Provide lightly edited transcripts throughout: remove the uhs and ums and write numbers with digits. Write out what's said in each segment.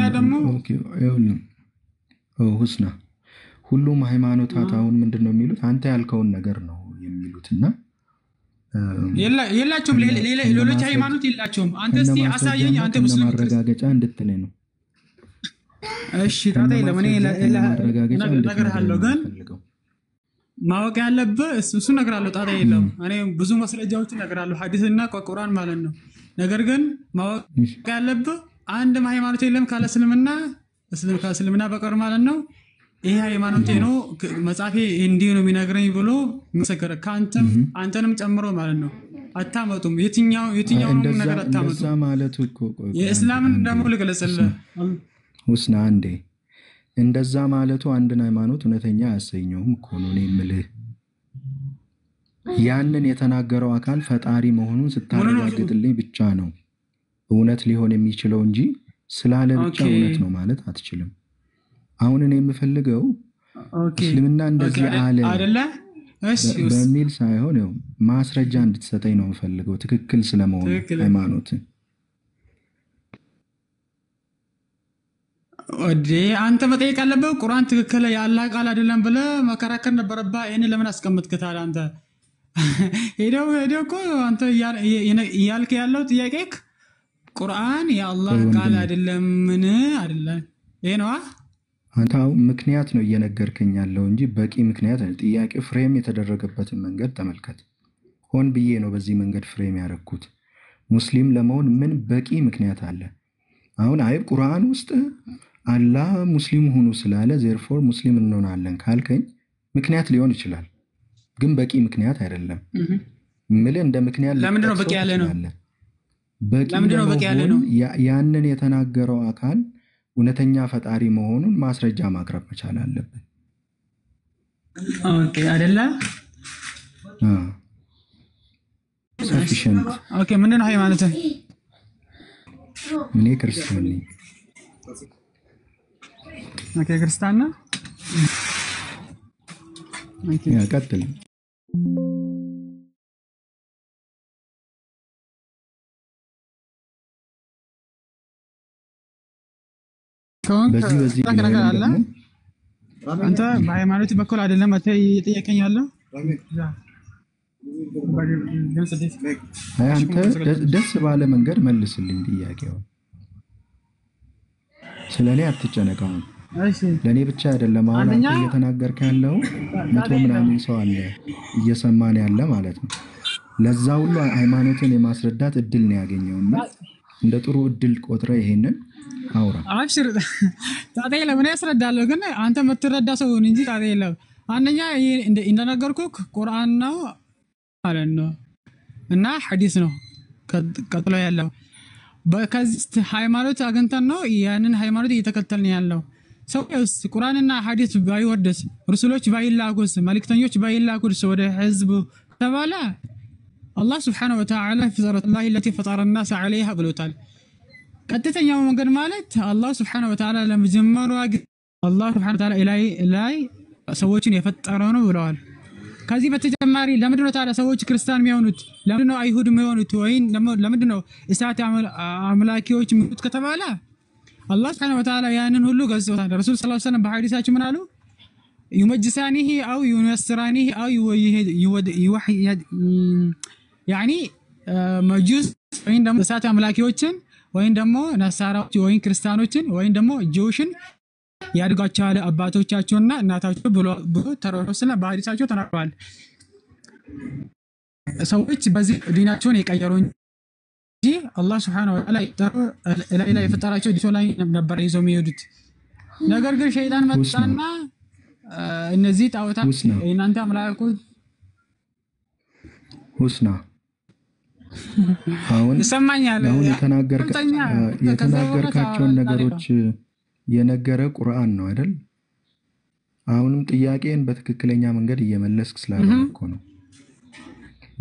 ደግሞ ኦኬ ሁስና ሁሉም ሃይማኖታት አሁን ምንድነው የሚሉት አንተ ያልከውን ነገር ነው የሚሉትና የላቸውም ሌሎች ሃይማኖት የላቸውም። አንተ እስቲ አሳየኝ። አንተ ሙስሊም ማረጋገጫ እንድትለኝ ነው። እሺ ታታ ለምን ነገር አለው ግን ማወቅ ያለብህ እሱ ነገር አለው። ጣጣ የለም። እኔ ብዙ መስረጃዎችን ነገር አለው ሐዲስና ቁርአን ማለት ነው። ነገር ግን ማወቅ ያለብህ አንድም ሃይማኖት የለም ካለ እስልምና በቀር ማለት ነው። ይሄ ሃይማኖቴ ነው መጻፌ እንዲህ ነው የሚነግረኝ ብሎ መሰከረ ካንተም አንተንም ጨምሮ ማለት ነው። አታመጡም። የትኛው ነገር አታመጡም ማለት እኮ የእስላምን ደግሞ ልገለጽልህ ሁስና አንዴ እንደዛ ማለቱ አንድን ሃይማኖት እውነተኛ ያሰኘውም እኮ ነው የምልህ። ያንን የተናገረው አካል ፈጣሪ መሆኑን ስታረጋግጥልኝ ብቻ ነው እውነት ሊሆን የሚችለው እንጂ ስላለ ብቻ እውነት ነው ማለት አትችልም። አሁን እኔ የምፈልገው እስልምና እንደዚህ አለ አይደለ በሚል ሳይሆን ማስረጃ እንድትሰጠኝ ነው የምፈልገው ትክክል ስለመሆኑ ሃይማኖት አንተ መጠየቅ ያለብህ ቁርአን ትክክል የአላህ ቃል አይደለም ብለህ መከራከር ነበረብህ። ይሄን ለምን አስቀምጥክ ታዲያ? አንተ ሄደው እኮ አንተ እያልክ ያለው ጥያቄክ ቁርአን የአላህ ቃል አይደለም ምን አይደለም ይሄ ነው። አንተ ምክንያት ነው እየነገርከኝ ያለው እንጂ በቂ ምክንያት አይደለም። ጥያቄው ፍሬም የተደረገበትን መንገድ ተመልከት። ሆን ብዬ ነው በዚህ መንገድ ፍሬም ያደረኩት። ሙስሊም ለመሆን ምን በቂ ምክንያት አለ? አሁን አይ ቁርአን ውስጥ አላህ ሙስሊም ሆኑ ስላለ ዘርፎር ሙስሊም እንሆናለን ካልከኝ ምክንያት ሊሆን ይችላል፣ ግን በቂ ምክንያት አይደለም። ምለ እንደ ምክንያት ለምንድን ነው በቂ ያለ ነው? ለምንድን ነው በቂ ያለ ነው? ያንን የተናገረው አካል እውነተኛ ፈጣሪ መሆኑን ማስረጃ ማቅረብ መቻል አለበት። ኦኬ አይደለ? ሰፊሽንት ኦኬ ምንድን ነው ሃይማኖትህ? እኔ ክርስቲያን ነኝ። ኦኬ ክርስቲያን ነህ? ኦኬ ቀጥል። በዚህ ነገር አለ። አንተ በሃይማኖት በኩል አይደለም እየጠየቀኝ ያለው አንተ ደስ ባለ መንገድ መልስልኝ ጥያቄው። ስለኔ አትጨነቀው። ለኔ ብቻ አይደለም አሁን አንተ እየተናገርክ ያለው መቶ ምናምን ሰው አለ እየሰማን ያለ ማለት ነው። ለዛ ሁሉ ሃይማኖትን የማስረዳት እድል ነው ያገኘውና እንደ ጥሩ እድል ቆጥረ ይሄንን አውራ። አብሽር ታዲያ ለምን ያስረዳለሁ? ግን አንተ የምትረዳ ሰው እንጂ ታዲያ አንደኛ እንደነገርኩህ ቁርአን ነው ማለት ነው እና ሐዲስ ነው ቀጥሎ ያለው። በከዚህ ሃይማኖት አገንተን ነው ያንን ሃይማኖት እየተከተልን ያለው። ሰው ቁርአንና ሐዲስ ባይወደስ ረሱሎች ባይላኩስ መልእክተኞች ባይላኩስ ወደ ህዝብ ተባለ አላህ Subhanahu Wa Ta'ala فطرة الله التي فطر الناس عليها ብሎታል። ቀጥተኛው መንገድ ማለት አላህ Subhanahu Wa Ta'ala ለመጀመሪያ አላህ Subhanahu Wa Ta'ala ላይ ሰዎችን የፈጠረው ነው ብለዋል። ከዚህ በተጨማሪ ለምንድን ነው ታዲያ ሰዎች ክርስቲያን የሚሆኑት? ለምንድን ነው አይሁድ የሚሆኑት? ወይን ለምንድን ነው እሳት አምላኪዎች የሚሆኑት ከተባለ አላህ Subhanahu Wa Ta'ala ያንን ሁሉ ገዝቶታል። ረሱል ሰለላሁ ዐለይሂ ወሰለም በሐዲሳቸው ምን አሉ? يمجسانه أو ينصرانه أو يعني مجوس وين دم سات أملاكيوتشن وين دمو نصارى وين كريستيانوتشن وين دمو جوشن ያድጋቸው አለ አባቶቻቸውና እናታቸው ብሎ ተረሩስና በሐዲሳቸው ተናግረዋል። ሰዎች በዚህ ዲናቸውን የቀየሩ እንጂ አላህ Subhanahu Wa Ta'ala ላይ የፈጠራቸው ዲቶ ላይ ነበር ይዘው የሚሄዱት። ነገር ግን ሸይጣን መጣና እነዚህ ጣዖታት እናንተ አምላኮች ሁስና አሁን ይሰማኛል። አሁን የተናገርካቸው ነገሮች የነገረ ቁርአን ነው አይደል? አሁንም ጥያቄን በትክክለኛ መንገድ እየመለስክ ስላልሆንኩ ነው።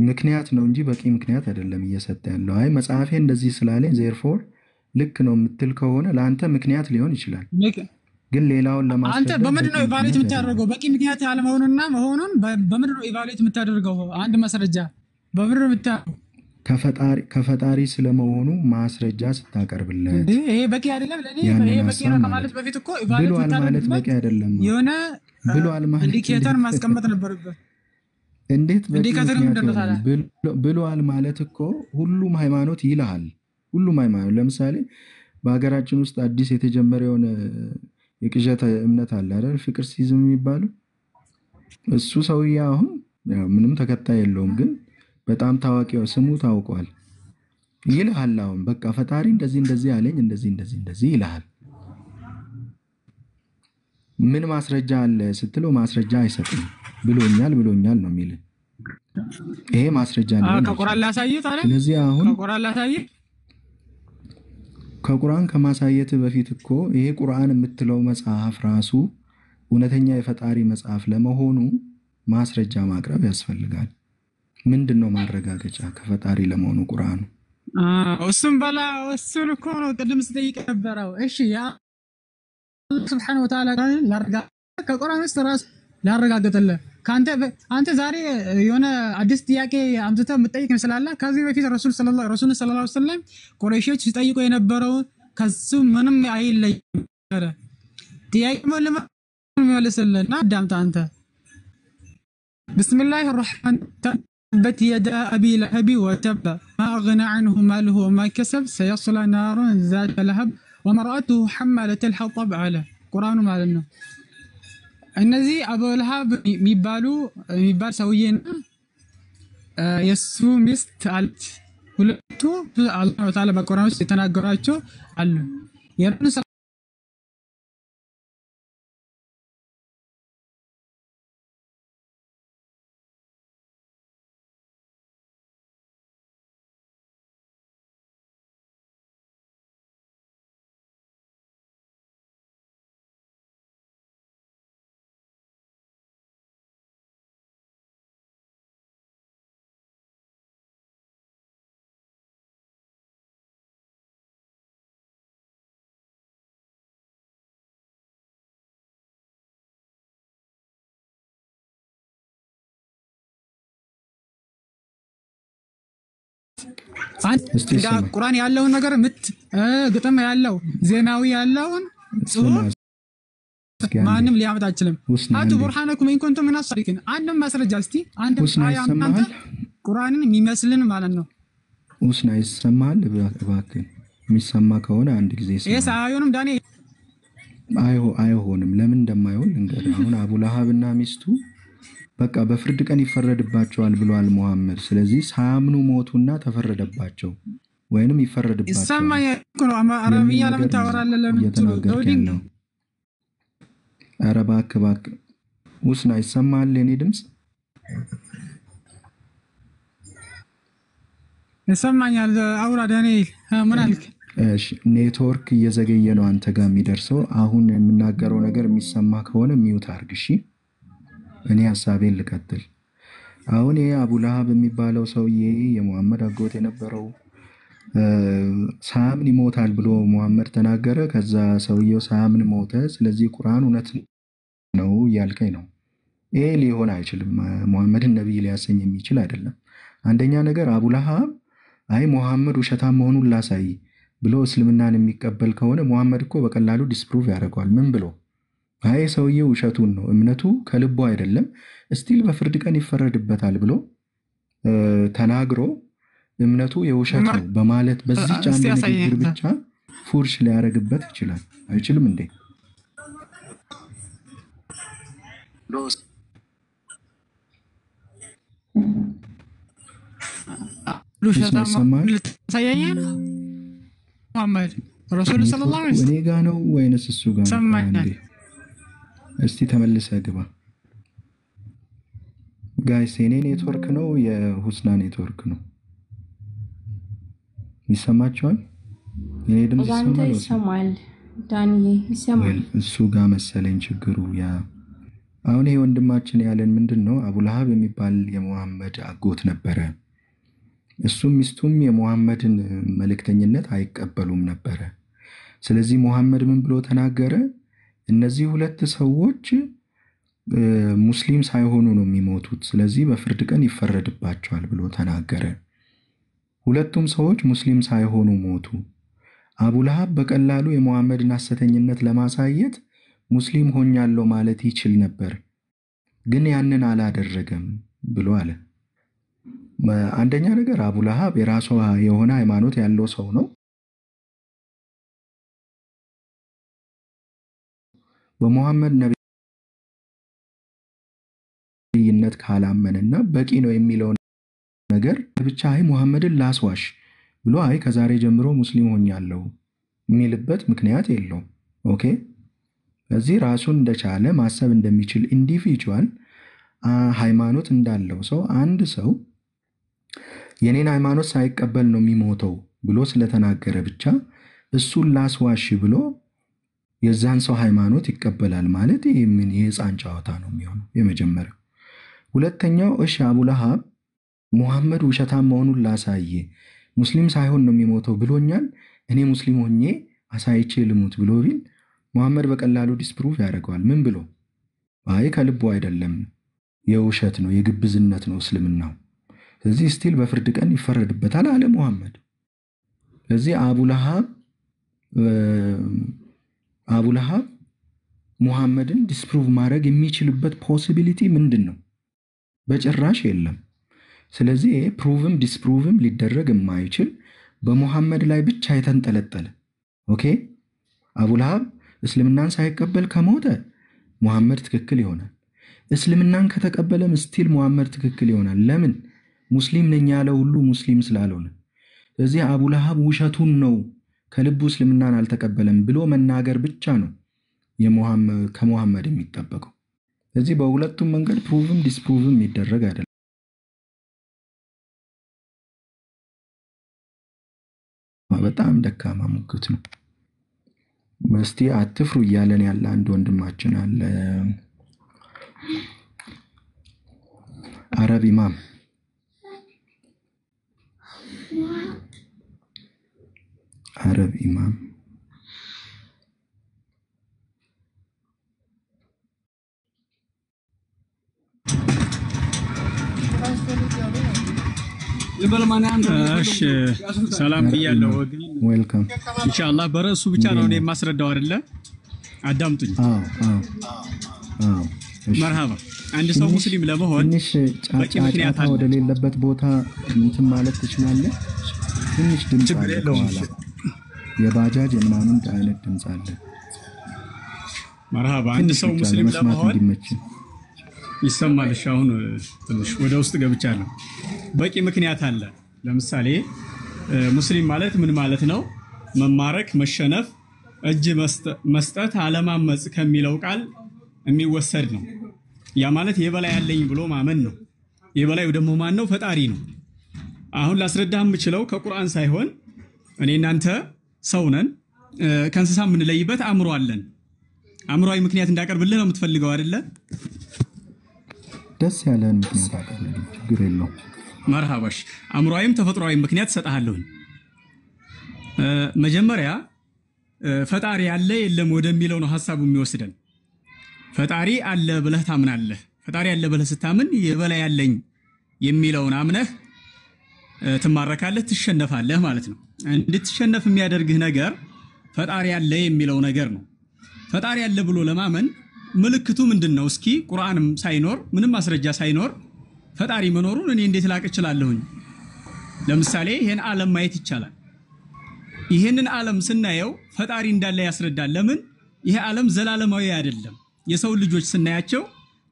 ምክንያት ነው እንጂ በቂ ምክንያት አይደለም እየሰጠ ያለው። አይ መጽሐፌ እንደዚህ ስላለኝ therefore ልክ ነው የምትል ከሆነ ለአንተ ምክንያት ሊሆን ይችላል። ግን ሌላውን ለማስረዳት አንተ በምንድን ነው ኢቫሉዌት የምታደርገው? በቂ ምክንያት ያለመሆኑና መሆኑን በምንድን ነው ኢቫሉዌት የምታደርገው? አንድ ማስረጃ በምንድን ነው የምታደርገው? ከፈጣሪ ስለመሆኑ ማስረጃ ስታቀርብለት ይሄ በቂ አይደለም ለኔ። ያንን ይሄ በቂ ሀሳብ ነው ማለት ከማለት ነው። በፊት እኮ ኢቫሉዌት ብሏል ማለት የምታደርግበት በቂ አይደለም። የሆነ ብሏል ማለት ኢንዲኬተር እንዴት ማስቀመጥ ነበረበት። እንዴት በቂ ኢንዲኬተር ምክንያት ምንድን ነው ይሆናል? ታዲያ? ብሏል ማለት እኮ ሁሉም ሃይማኖት ይልሃል። ሁሉም ሃይማኖት ለምሳሌ በሀገራችን ውስጥ አዲስ የተጀመረ የሆነ የቅዠት እምነት አለ አይደል? ፍቅር ሲዝም የሚባለው እሱ ሰውዬ አሁን ያው ምንም ተከታይ የለውም፣ ግን በጣም ታዋቂ ስሙ ታውቋል። ይልሃል አሁን በቃ ፈጣሪ እንደዚህ እንደዚህ አለኝ እንደዚህ እንደዚህ እንደዚህ ይልሃል። ምን ማስረጃ አለ ስትለው ማስረጃ አይሰጥም። ብሎኛል ነው የሚል። ይሄ ማስረጃ ሊሆን ከቁርአን አይችልም። ላሳየህ ታዲያ? ስለዚህ አሁን ከቁርአን ላሳየህ? ከቁርአን ከማሳየት በፊት እኮ ይሄ ቁርአን የምትለው መጽሐፍ ራሱ እውነተኛ የፈጣሪ መጽሐፍ ለመሆኑ ማስረጃ ማቅረብ ያስፈልጋል። ምንድን ነው ማረጋገጫ ከፈጣሪ ለመሆኑ ቁርአኑ? እሱም በላ እሱን እኮ ነው ቅድም ስጠይቅ ነበረው። እሺ ያ ስብሐነሁ ወተዓላ ከቁርአን ውስጥ ራሱ ላረጋግጥልህ። አንተ ዛሬ የሆነ አዲስ ጥያቄ አምጥተህ የምትጠይቅ ስላለ ከዚህ በፊት ረሱል ሰለላሁ ዐለይሂ ወሰለም ቁረይሾች ሲጠይቁ የነበረው ከሱ ምንም አይለይም። ጥያቄ መልስልህ እና አዳምጥ አንተ። ቢስሚላሂ ረህማን تبت يدا أبي لهب وتب ما أغنى عنه ماله وما كسب سيصلى نارا ذات لهب ومرأته حمالة الحطب على قرآن معلنا እነዚህ አቡ ለሃብ የሚባል ሰውዬና የሱ ሚስት አለች። ሁለቱ አላህ ተዓላ በቁርአን ውስጥ የተናገራቸው አሉ። ቁርአን ያለውን ነገር ግጥም ያለው ዜናዊ ያለውን ጽሁፍ ማንም ሊያመጣ አይችልም። አቱ ቡርሃነኩም ኢን ኩንቱም ሚነስ ሷዲቂን። አንድም ማስረጃ እስቲ አንድም አያ አንተ ቁርአንን የሚመስልን ማለት ነው። ውስና ይሰማል። እባክህ የሚሰማ ከሆነ አንድ ጊዜ ይሰማ። እስ አይሆንም ዳንኤል፣ አይሆንም። ለምን እንደማይሆን እንግዲህ አሁን አቡ ለሃብና ሚስቱ በቃ በፍርድ ቀን ይፈረድባቸዋል ብሏል ሙሐመድ። ስለዚህ ሳያምኑ ሞቱና ተፈረደባቸው ወይንም ይፈረድባቸው። ይሰማኝ እኮ ነው። አረብኛ ለምን ታወራለህ? ለምን እየተናገርከኝ ነው? ኧረ እባክህ ውስና ይሰማል የኔ ድምፅ? ይሰማኛል። አውራ ዳንኤል ምን አልክ? እሺ ኔትወርክ እየዘገየ ነው አንተ ጋር የሚደርሰው። አሁን የምናገረው ነገር የሚሰማ ከሆነ ሚውት አድርግ እሺ። እኔ ሐሳቤን ልቀጥል። አሁን ይሄ አቡ ለሃብ የሚባለው ሰውዬ የሙሐመድ አጎት የነበረው ሳያምን ይሞታል ብሎ ሙሐመድ ተናገረ። ከዛ ሰውየው ሳያምን ሞተ። ስለዚህ ቁርአን እውነት ነው እያልከኝ ነው? ይሄ ሊሆን አይችልም። ሙሐመድን ነብይ ሊያሰኝ የሚችል አይደለም። አንደኛ ነገር አቡ ለሃብ አይ ሙሐመድ ውሸታም መሆኑን ላሳይ ብሎ እስልምናን የሚቀበል ከሆነ ሙሐመድ እኮ በቀላሉ ዲስፕሩቭ ያደርገዋል። ምን ብሎ አይ ሰውዬው ውሸቱን ነው እምነቱ ከልቦ አይደለም እስቲል በፍርድ ቀን ይፈረድበታል ብሎ ተናግሮ እምነቱ የውሸት ነው በማለት በዚህች አንድ ንግግር ብቻ ፉርሽ ሊያደርግበት ይችላል። አይችልም እንዴ? ረሱል ሰለላሁ ዐለይሂ ወሰለም እኔ ጋ ነው ወይንስ እሱ ጋ ነው? እስቲ ተመልሰህ ግባ። ጋይስ የኔ ኔትወርክ ነው የሁስና ኔትወርክ ነው? ይሰማችኋል? የኔ ድምጽ ይሰማል? ዳንዬ ይሰማል? እሱ ጋር መሰለኝ ችግሩ። ያ አሁን ይሄ ወንድማችን ያለን ምንድን ነው? አቡ ለሃብ የሚባል የሙሐመድ አጎት ነበረ። እሱም ሚስቱም የሙሐመድን መልእክተኝነት አይቀበሉም ነበረ። ስለዚህ ሙሐመድ ምን ብሎ ተናገረ? እነዚህ ሁለት ሰዎች ሙስሊም ሳይሆኑ ነው የሚሞቱት፣ ስለዚህ በፍርድ ቀን ይፈረድባቸዋል ብሎ ተናገረ። ሁለቱም ሰዎች ሙስሊም ሳይሆኑ ሞቱ። አቡ ለሃብ በቀላሉ የሙሐመድን ሐሰተኝነት ለማሳየት ሙስሊም ሆኛለሁ ማለት ይችል ነበር፣ ግን ያንን አላደረገም ብሎ አለ። አንደኛ ነገር አቡ ለሃብ የራሱ የሆነ ሃይማኖት ያለው ሰው ነው። በሙሐመድ ነብይነት ካላመነና በቂ ነው የሚለው ነገር ብቻ ሙሐመድን ላስዋሽ ብሎ ከዛሬ ጀምሮ ሙስሊም ሆኛለሁ የሚልበት ምክንያት የለውም። ኦኬ፣ እዚህ ራሱን እንደቻለ ማሰብ እንደሚችል ኢንዲቪጁዋል ሃይማኖት እንዳለው ሰው አንድ ሰው የኔን ሃይማኖት ሳይቀበል ነው የሚሞተው ብሎ ስለተናገረ ብቻ እሱን ላስዋሽ ብሎ የዛን ሰው ሃይማኖት ይቀበላል ማለት ይሄ ምን የህፃን ጨዋታ ነው የሚሆነው? የመጀመሪያው። ሁለተኛው እሺ አቡ ለሃብ ሙሐመድ ውሸታም መሆኑን ላሳየ ሙስሊም ሳይሆን ነው የሚሞተው ብሎኛል፣ እኔ ሙስሊም ሆኜ አሳይቼ ልሙት ብሎ ቢል ሙሐመድ በቀላሉ ዲስፕሩቭ ያደርገዋል። ምን ብሎ? ከልቡ አይደለም፣ የውሸት ነው፣ የግብዝነት ነው እስልምናው። ስለዚህ ስቲል በፍርድ ቀን ይፈረድበታል አለ ሙሐመድ። ስለዚህ አቡ ለሃብ ሙሐመድን ዲስፕሩቭ ማድረግ የሚችልበት ፖሲቢሊቲ ምንድን ነው? በጭራሽ የለም። ስለዚህ ፕሩቭም ዲስፕሩቭም ሊደረግ የማይችል በሙሐመድ ላይ ብቻ የተንጠለጠለ ኦኬ። አቡ ለሃብ እስልምናን ሳይቀበል ከሞተ ሙሐመድ ትክክል ይሆናል። እስልምናን ከተቀበለም ስቲል ሙሐመድ ትክክል ይሆናል። ለምን? ሙስሊም ነኝ ያለው ሁሉ ሙስሊም ስላልሆነ። ስለዚህ አቡ ለሃብ ውሸቱን ነው ከልቡ እስልምናን አልተቀበለም ብሎ መናገር ብቻ ነው ከሙሐመድ የሚጠበቀው። ስለዚህ በሁለቱም መንገድ ፕሩቭም ዲስፕሩቭም የሚደረግ አይደለም። በጣም ደካማ ሙግት ነው። እስቲ አትፍሩ እያለን ያለ አንድ ወንድማችን አለ፣ አረብ ኢማም። አረብ ኢማም እሺ ሰላም ብያለሁ ወገን። ዌልካም። ኢንሻአላህ በረሱ ብቻ ነው እኔ የማስረዳው አይደለ? አዳምጡኝ። መርሃባ። አንድ ሰው ሙስሊም ለመሆን ትንሽ ጫጫታ ወደ ሌለበት ቦታ እንትን ማለት ትችላለህ። ትንሽ ድምጽ አለ፣ የባጃጅ ምናምን አይነት ድምጽ አለ። መርሃባ። አንድ ሰው ሙስሊም ለመሆን ይሰማል። አሁን ትንሽ ወደ ውስጥ ገብቻለሁ። በቂ ምክንያት አለ። ለምሳሌ ሙስሊም ማለት ምን ማለት ነው? መማረክ፣ መሸነፍ፣ እጅ መስጠት፣ አለማመጽ ከሚለው ቃል የሚወሰድ ነው። ያ ማለት የበላይ ያለኝ ብሎ ማመን ነው። የበላዩ ደግሞ ማን ነው? ፈጣሪ ነው። አሁን ላስረዳህ የምችለው ከቁርአን ሳይሆን እኔ እናንተ ሰው ነን፣ ከእንስሳ የምንለይበት አእምሮ አለን። አእምሮአዊ ምክንያት እንዳቀርብልህ ነው የምትፈልገው አይደለ? ደስ ያለን ምክንያት አቀርብልህ፣ ችግር የለውም። መርሃባሽ። አእምሮአዊም ተፈጥሯዊ ምክንያት ሰጣለሁ። መጀመሪያ ፈጣሪ አለ የለም ወደሚለው ነው ሐሳቡ የሚወስደን። ፈጣሪ አለ ብለህ ታምናለህ። ፈጣሪ አለ ብለህ ስታምን የበላይ ያለኝ የሚለውን አምነህ ትማረካለህ፣ ትሸነፋለህ ማለት ነው። እንድትሸነፍ የሚያደርግህ ነገር ፈጣሪ አለ የሚለው ነገር ነው። ፈጣሪ አለ ብሎ ለማመን ምልክቱ ምንድነው? እስኪ ቁርአንም ሳይኖር ምንም ማስረጃ ሳይኖር ፈጣሪ መኖሩን እኔ እንዴት ላቅ እችላለሁኝ? ለምሳሌ ይሄን ዓለም ማየት ይቻላል። ይሄንን ዓለም ስናየው ፈጣሪ እንዳለ ያስረዳል። ለምን? ይሄ ዓለም ዘላለማዊ አይደለም። የሰው ልጆች ስናያቸው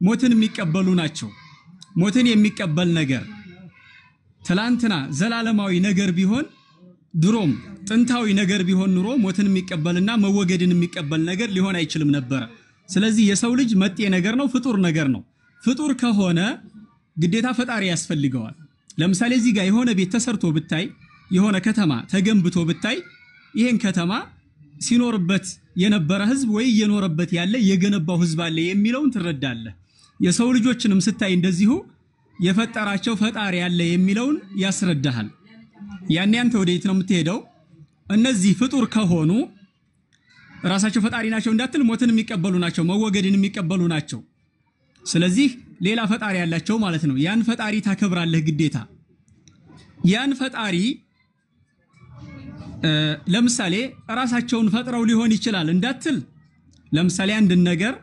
ሞትን የሚቀበሉ ናቸው። ሞትን የሚቀበል ነገር ትላንትና ዘላለማዊ ነገር ቢሆን ድሮም ጥንታዊ ነገር ቢሆን ኑሮ ሞትን የሚቀበልና መወገድን የሚቀበል ነገር ሊሆን አይችልም ነበር። ስለዚህ የሰው ልጅ መጤ ነገር ነው፣ ፍጡር ነገር ነው። ፍጡር ከሆነ ግዴታ ፈጣሪ ያስፈልገዋል። ለምሳሌ እዚህ ጋር የሆነ ቤት ተሰርቶ ብታይ፣ የሆነ ከተማ ተገንብቶ ብታይ፣ ይሄን ከተማ ሲኖርበት የነበረ ህዝብ ወይ እየኖረበት ያለ የገነባው ህዝብ አለ የሚለውን ትረዳለህ። የሰው ልጆችንም ስታይ እንደዚሁ የፈጠራቸው ፈጣሪ አለ የሚለውን ያስረዳሃል። ያኔ አንተ ወዴት ነው የምትሄደው? እነዚህ ፍጡር ከሆኑ ራሳቸው ፈጣሪ ናቸው እንዳትል፣ ሞትን የሚቀበሉ ናቸው፣ መወገድን የሚቀበሉ ናቸው። ስለዚህ ሌላ ፈጣሪ ያላቸው ማለት ነው። ያን ፈጣሪ ታከብራለህ ግዴታ። ያን ፈጣሪ ለምሳሌ ራሳቸውን ፈጥረው ሊሆን ይችላል እንዳትል ለምሳሌ አንድ ነገር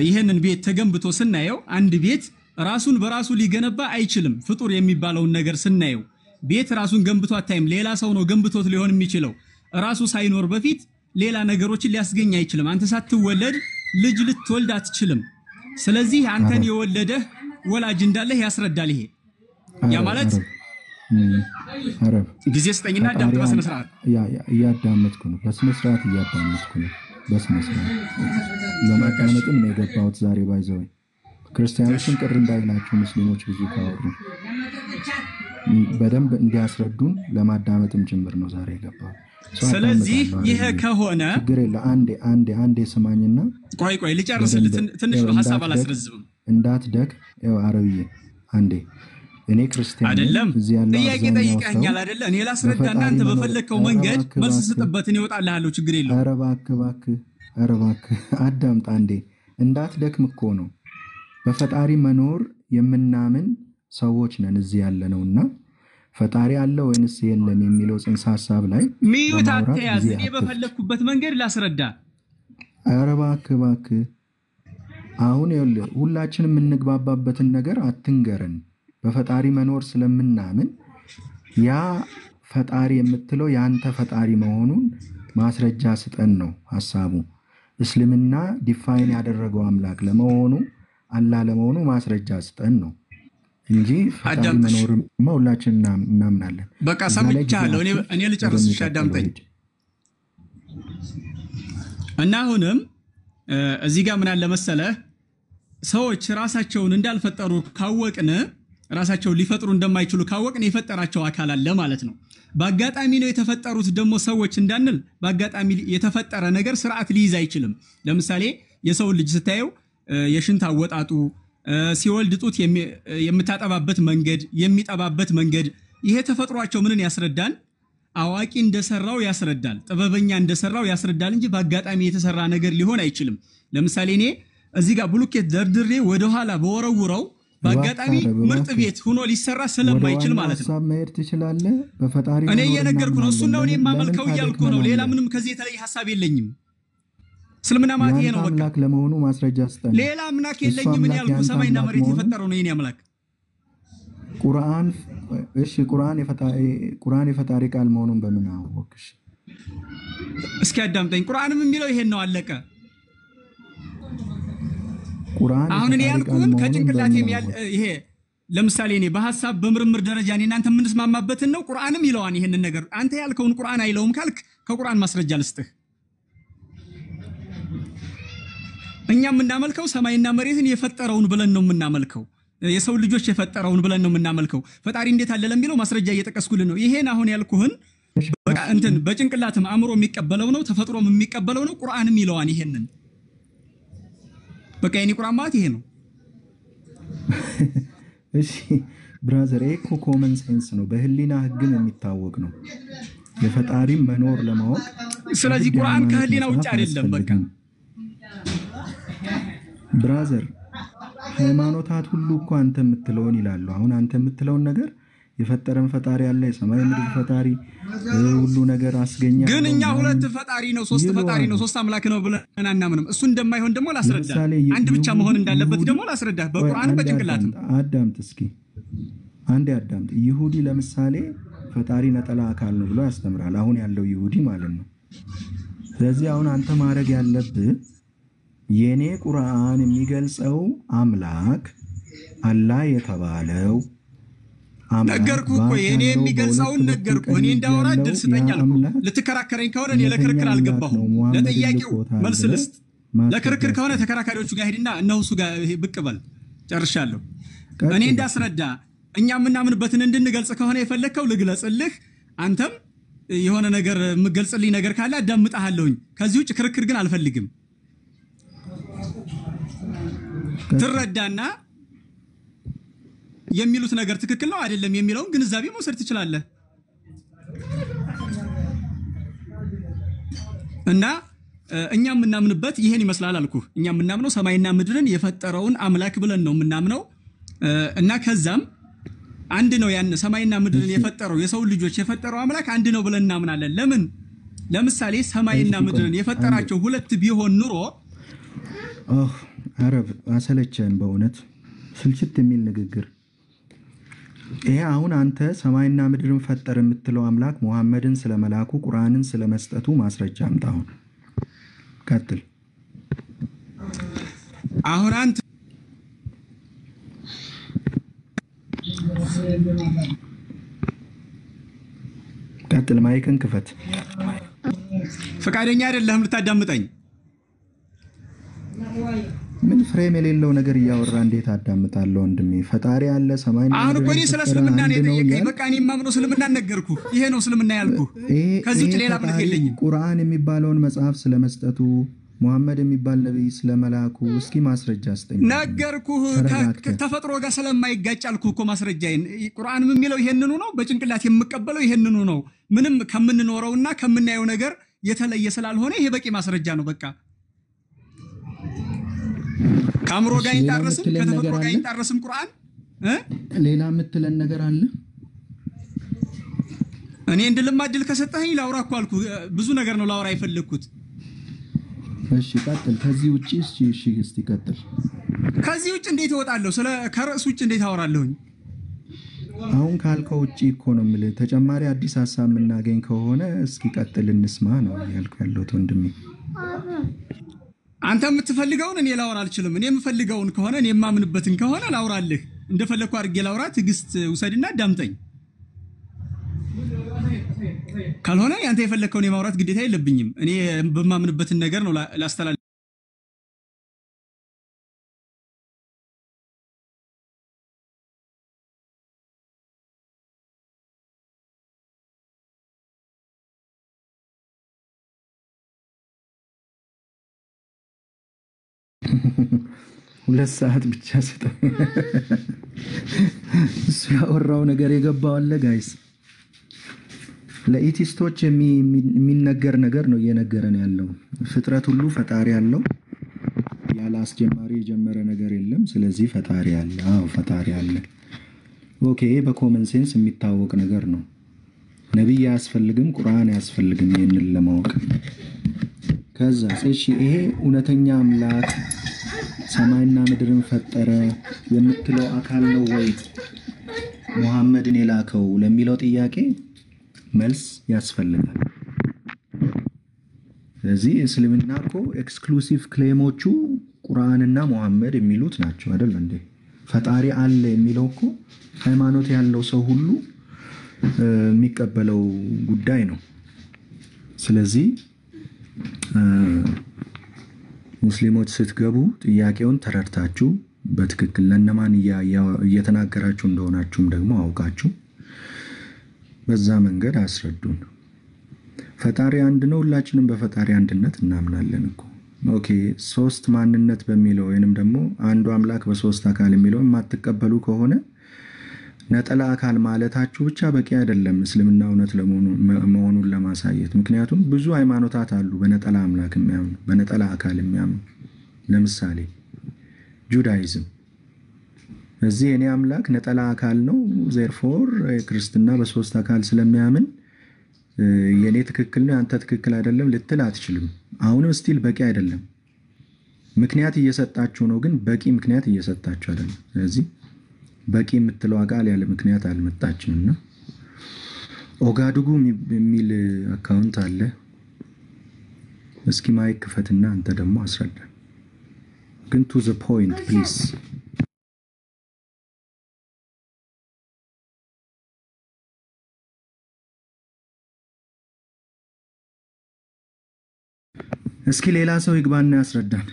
ይሄንን ቤት ተገንብቶ ስናየው አንድ ቤት ራሱን በራሱ ሊገነባ አይችልም ፍጡር የሚባለው ነገር ስናየው ቤት ራሱን ገንብቶ አታይም ሌላ ሰው ነው ገንብቶት ሊሆን የሚችለው ራሱ ሳይኖር በፊት ሌላ ነገሮችን ሊያስገኝ አይችልም አንተ ሳትወለድ ልጅ ልትወልድ አትችልም ስለዚህ አንተን የወለደህ ወላጅ እንዳለህ ያስረዳል ይሄ ያ ማለት አረብ ጊዜ ስጠኝና አዳምጥ በስነ ስርዓት ያዳምጥኩ ነው በስነ ስርዓት ያዳምጥኩ ነው በስነ ስርዓት ለማዳመጥም ነው የገባሁት ዛሬ ባይዘው ክርስቲያኖችን ቅር እንዳይላቸው ሙስሊሞች ብዙ ካወሩ በደንብ እንዲያስረዱን ለማዳመጥም ጭምር ነው ዛሬ የገባሁት ስለዚህ ይሄ ከሆነ ችግር የለ አንዴ ስማኝና ቆይ ልጨርስልህ ትንሽ ነው ሐሳብ አላስረዝምም እንዳትደግ ያው አረብዬ አንዴ እኔ ክርስቲያን አይደለም ጥያቄ ጠይቀኛል አይደለ እኔ ላስረዳና አንተ በፈለከው መንገድ መልስ ስጥበትን ይወጣልሃለሁ ችግር የለው ኧረ እባክህ አዳምጥ አንዴ እንዳትደክም እኮ ነው በፈጣሪ መኖር የምናምን ሰዎች ነን እዚህ ያለነውና ፈጣሪ አለ ወይንስ የለም የሚለው ጽንሰ ሐሳብ ላይ ሚዩት አትያዝ እኔ በፈለኩበት መንገድ ላስረዳ ኧረ እባክህ አሁን ሁላችንም እንግባባበትን ነገር አትንገረን በፈጣሪ መኖር ስለምናምን ያ ፈጣሪ የምትለው ያንተ ፈጣሪ መሆኑን ማስረጃ ስጠን ነው ሐሳቡ እስልምና ዲፋይን ያደረገው አምላክ ለመሆኑ አላህ ለመሆኑ ማስረጃ ስጠን ነው እንጂ ፈጣሪ መኖርማ ሁላችን እናምናለን በቃ ሰምቻለሁ እኔ ልጨርስ አዳምጠኝ እና አሁንም እዚህ ጋር ምን አለ መሰለህ ሰዎች ራሳቸውን እንዳልፈጠሩ ካወቅን ራሳቸው ሊፈጥሩ እንደማይችሉ ካወቅን የፈጠራቸው አካል አለ ማለት ነው በአጋጣሚ ነው የተፈጠሩት ደግሞ ሰዎች እንዳንል በአጋጣሚ የተፈጠረ ነገር ስርዓት ሊይዝ አይችልም ለምሳሌ የሰው ልጅ ስታየው የሽንት አወጣጡ ሲወልድ ጡት የምታጠባበት መንገድ የሚጠባበት መንገድ ይሄ ተፈጥሯቸው ምንን ያስረዳል አዋቂ እንደሰራው ያስረዳል ጥበበኛ እንደሰራው ያስረዳል እንጂ በአጋጣሚ የተሰራ ነገር ሊሆን አይችልም ለምሳሌ እኔ እዚህ ጋር ብሎኬት ደርድሬ ወደ ኋላ በወረውረው በአጋጣሚ ምርጥ ቤት ሆኖ ሊሰራ ስለማይችል ማለት ነው መሄድ ትችላለህ በፈጣሪ እኔ እየነገርኩ ነው እሱ ነው እኔ ማመልከው ያልኩ ነው ሌላ ምንም ከዚህ የተለየ ሐሳብ የለኝም እስልምና ማለት ይሄ ነው በቃ አምላክ ለመሆኑ ማስረጃ ስጠን ሌላ አምላክ የለኝም ምን ያልኩ ሰማይና መሬት የፈጠረው ነው የኔ አምላክ ቁርአን እሺ ቁርአን የፈጣሪ ቃል መሆኑን በምን አወቅሽ እስኪ አዳምጠኝ ቁርአንም የሚለው ይሄን ነው አለቀ ቁርአን አሁን እኔ ያልኩን ከጭንቅላቴ ይሄ ለምሳሌ እኔ በሐሳብ በምርምር ደረጃ እኔ እናንተ ምንስማማበትን ነው ቁርአንም ይለዋን ይሄንን ነገር አንተ ያልከውን ቁርአን አይለውም ካልክ ከቁርአን ማስረጃ ልስጥህ እኛም እናመልከው ሰማይና መሬትን የፈጠረውን ብለን ነው የምናመልከው የሰው ልጆች የፈጠረውን ብለን ነው የምናመልከው ፈጣሪ እንዴት አለ ለሚለው ማስረጃ እየተቀስኩልን ነው ይሄን አሁን ያልኩህን በቃ እንትን በጭንቅላትም አእምሮ የሚቀበለው ነው ተፈጥሮም የሚቀበለው ነው ቁርአንም ይለዋን ይሄንን በቃ የኔ ቁርአን ማለት ይሄ ነው እሺ ብራዘር እኮ ኮመን ሴንስ ነው በህሊና ህግም የሚታወቅ ነው የፈጣሪ መኖር ለማወቅ ስለዚህ ቁርአን ከህሊና ውጭ አይደለም በቃ ብራዘር ሃይማኖታት ሁሉ እኮ አንተ የምትለውን ይላሉ አሁን አንተ የምትለውን ነገር የፈጠረን ፈጣሪ አለ የሰማይ ምድር ፈጣሪ ሁሉ ነገር አስገኛ ግን እኛ ሁለት ፈጣሪ ነው ሶስት ፈጣሪ ነው ሶስት አምላክ ነው ብለን አናምንም እሱ እንደማይሆን ደግሞ ላስረዳ አንድ ብቻ መሆን እንዳለበት ደግሞ ላስረዳ በቁርአን በጭንቅላት አዳምጥ እስኪ አንዴ አዳምጥ ይሁዲ ለምሳሌ ፈጣሪ ነጠላ አካል ነው ብሎ ያስተምራል አሁን ያለው ይሁዲ ማለት ነው ስለዚህ አሁን አንተ ማድረግ ያለብህ የኔ ቁርአን የሚገልጸው አምላክ አላህ የተባለው ነገርኩ እኮ የኔ የሚገልጸውን ነገርኩ እኔ እንዳወራ ድል ስጠኛልኩ ልትከራከረኝ ከሆነ እኔ ለክርክር አልገባሁም ለጥያቄው መልስ ልስጥ ለክርክር ከሆነ ተከራካሪዎቹ ጋር ሄድና እነሱ ጋር ብቅ በል ጨርሻለሁ እኔ እንዳስረዳ እኛ ምናምንበትን እንድንገልጽ ከሆነ የፈለከው ልግለጽልህ አንተም የሆነ ነገር የምገልጽልኝ ነገር ካለ አዳምጣለሁኝ ከዚህ ውጭ ክርክር ግን አልፈልግም ትረዳና የሚሉት ነገር ትክክል ነው አይደለም የሚለውን ግንዛቤ መውሰድ ትችላለህ እና እኛ ምናምንበት ይሄን ይመስላል አልኩ እኛ ምናምነው ሰማይና ምድርን የፈጠረውን አምላክ ብለን ነው ምናምነው እና ከዛም አንድ ነው ያን ሰማይና ምድርን እሺ የፈጠረው የሰው ልጆች የፈጠረው አምላክ አንድ ነው ብለን እናምናለን ለምን ለምሳሌ ሰማይና እሺ ቆይ ምድርን አንዴ የፈጠራቸው ሁለት ቢሆን ኑሮ አረብ አሰለቸን በእውነት ስልችት የሚል ንግግር ይሄ አሁን አንተ ሰማይና ምድርን ፈጠረ የምትለው አምላክ ሙሐመድን ስለመላኩ ቁርአንን ስለመስጠቱ ማስረጃ አምጣ አሁን ቀጥል አሁን አንተ ቀጥል ማይክን ክፈት ፈቃደኛ አይደለህም ልታዳምጠኝ ምን ፍሬም የሌለው ነገር እያወራ እንዴት አዳምጣለሁ ወንድሜ ፈጣሪ አለ ሰማይና አሁን እኮ ምድርን እኔ ስለ የፈጠረ እስልምና ነው አንድ ነው የጠየቀኝ እያልክ በቃ እኔ የማምነው እስልምና ነገርኩህ ይሄ ነው እስልምና ያልኩህ ከዚህ ውጭ ይሄ ሌላ እምነት ፈጣሪ የለኝም ቁርአን የሚባለውን መጽሐፍ ስለመስጠቱ ሙሐመድ የሚባል ነብይ ስለመላኩ እስኪ ማስረጃ አስጠኝ ነገርኩህ ተረጋግተህ ተፈጥሮ ጋር ስለማይጋጭ አልኩህ እኮ ማስረጃዬን ቁርአንም የሚለው ይሄንኑ ነው በጭንቅላት የምቀበለው ይሄንኑ ነው ምንም ከምንኖረውና ከምናየው ነገር የተለየ ስላልሆነ ይሄ በቂ ማስረጃ ነው በቃ ካምሮ እሺ ጋር ሌላ ይጣረስም የምትለን ከተፈጥሮ ነገር ጋር አለ ይጣረስም ቁርአን ሌላ የምትለን ነገር አለ እኔ እንድልማድል ከሰጠኸኝ ላውራ እኮ አልኩህ ብዙ ነገር ነው ላውራ የፈለኩት እሺ ቀጥል ከዚህ ውጪ እሺ እስቲ ቀጥል ከዚህ ውጭ እንዴት እወጣለሁ ስለ ከርዕስ ውጭ እንዴት አወራለሁኝ አሁን ካልከው ውጪ እኮ ነው የምልህ ተጨማሪ አዲስ ሐሳብ የምናገኝ ከሆነ እስኪ ቀጥል እንስማ ነው ያልኩ ያለሁት ወንድሜ አንተ የምትፈልገውን እኔ ላውራ አልችልም እኔ የምፈልገውን ከሆነ እኔ የማምንበትን ከሆነ ላውራልህ እንደፈለኩ አድርጌ ላውራ ትግስት ውሰድና ዳምጠኝ ካልሆነ ያንተ የፈለከውን የማውራት ግዴታ የለብኝም እኔ በማምንበትን ነገር ነው ላስተላልፍ ሁለት ሰዓት ብቻ ስጠኝ እሱ ያወራው ነገር የገባው አለ ጋይስ ለኢቲስቶች የሚነገር ነገር ነው እየነገረን ያለው ፍጥረት ሁሉ ፈጣሪ ያለው ያለ አስጀማሪ የጀመረ ነገር የለም ስለዚህ ፈጣሪ አለ አዎ ፈጣሪ አለ ኦኬ በኮመን ሴንስ የሚታወቅ ነገር ነው ነብይ ያስፈልግም ቁርአን ያስፈልግም ይሄንን ለማወቅ ከዛ እሺ ይሄ እውነተኛ አምላክ ሰማይና ምድርን ፈጠረ የምትለው አካል ነው ወይ ሙሐመድን የላከው ለሚለው ጥያቄ መልስ ያስፈልጋል ስለዚህ እስልምና እኮ ኤክስክሉሲቭ ክሌሞቹ ቁርአንና ሙሐመድ የሚሉት ናቸው አይደል እንዴ ፈጣሪ አለ የሚለው እኮ ሃይማኖት ያለው ሰው ሁሉ የሚቀበለው ጉዳይ ነው ስለዚህ ሙስሊሞች ስትገቡ ጥያቄውን ተረድታችሁ በትክክል ለነማን እየተናገራችሁ እንደሆናችሁም ደግሞ አውቃችሁ በዛ መንገድ አስረዱን ፈጣሪ አንድ ነው ሁላችንም በፈጣሪ አንድነት እናምናለን እኮ ኦኬ ሶስት ማንነት በሚለው ወይንም ደግሞ አንዱ አምላክ በሶስት አካል የሚለው የማትቀበሉ ከሆነ ነጠላ አካል ማለታችሁ ብቻ በቂ አይደለም እስልምና እውነት መሆኑን ለማሳየት ምክንያቱም ብዙ ሃይማኖታት አሉ በነጠላ አምላክ የሚያምኑ በነጠላ አካል የሚያምኑ ለምሳሌ ጁዳይዝም እዚህ የኔ አምላክ ነጠላ አካል ነው ዜርፎር ክርስትና በሶስት አካል ስለሚያምን የኔ ትክክል ነው አንተ ትክክል አይደለም ልትል አትችልም አሁንም ስቲል በቂ አይደለም ምክንያት እየሰጣችሁ ነው ግን በቂ ምክንያት እየሰጣችሁ አይደለም ስለዚህ በቂ የምትለው አካል ያለ ምክንያት አልመጣችምና ኦጋዱጉ የሚል አካውንት አለ እስኪ ማይክ ክፈትና አንተ ደግሞ አስረዳ ግን ቱ ዘ ፖይንት ፕሊዝ እስኪ ሌላ ሰው ይግባና ያስረዳን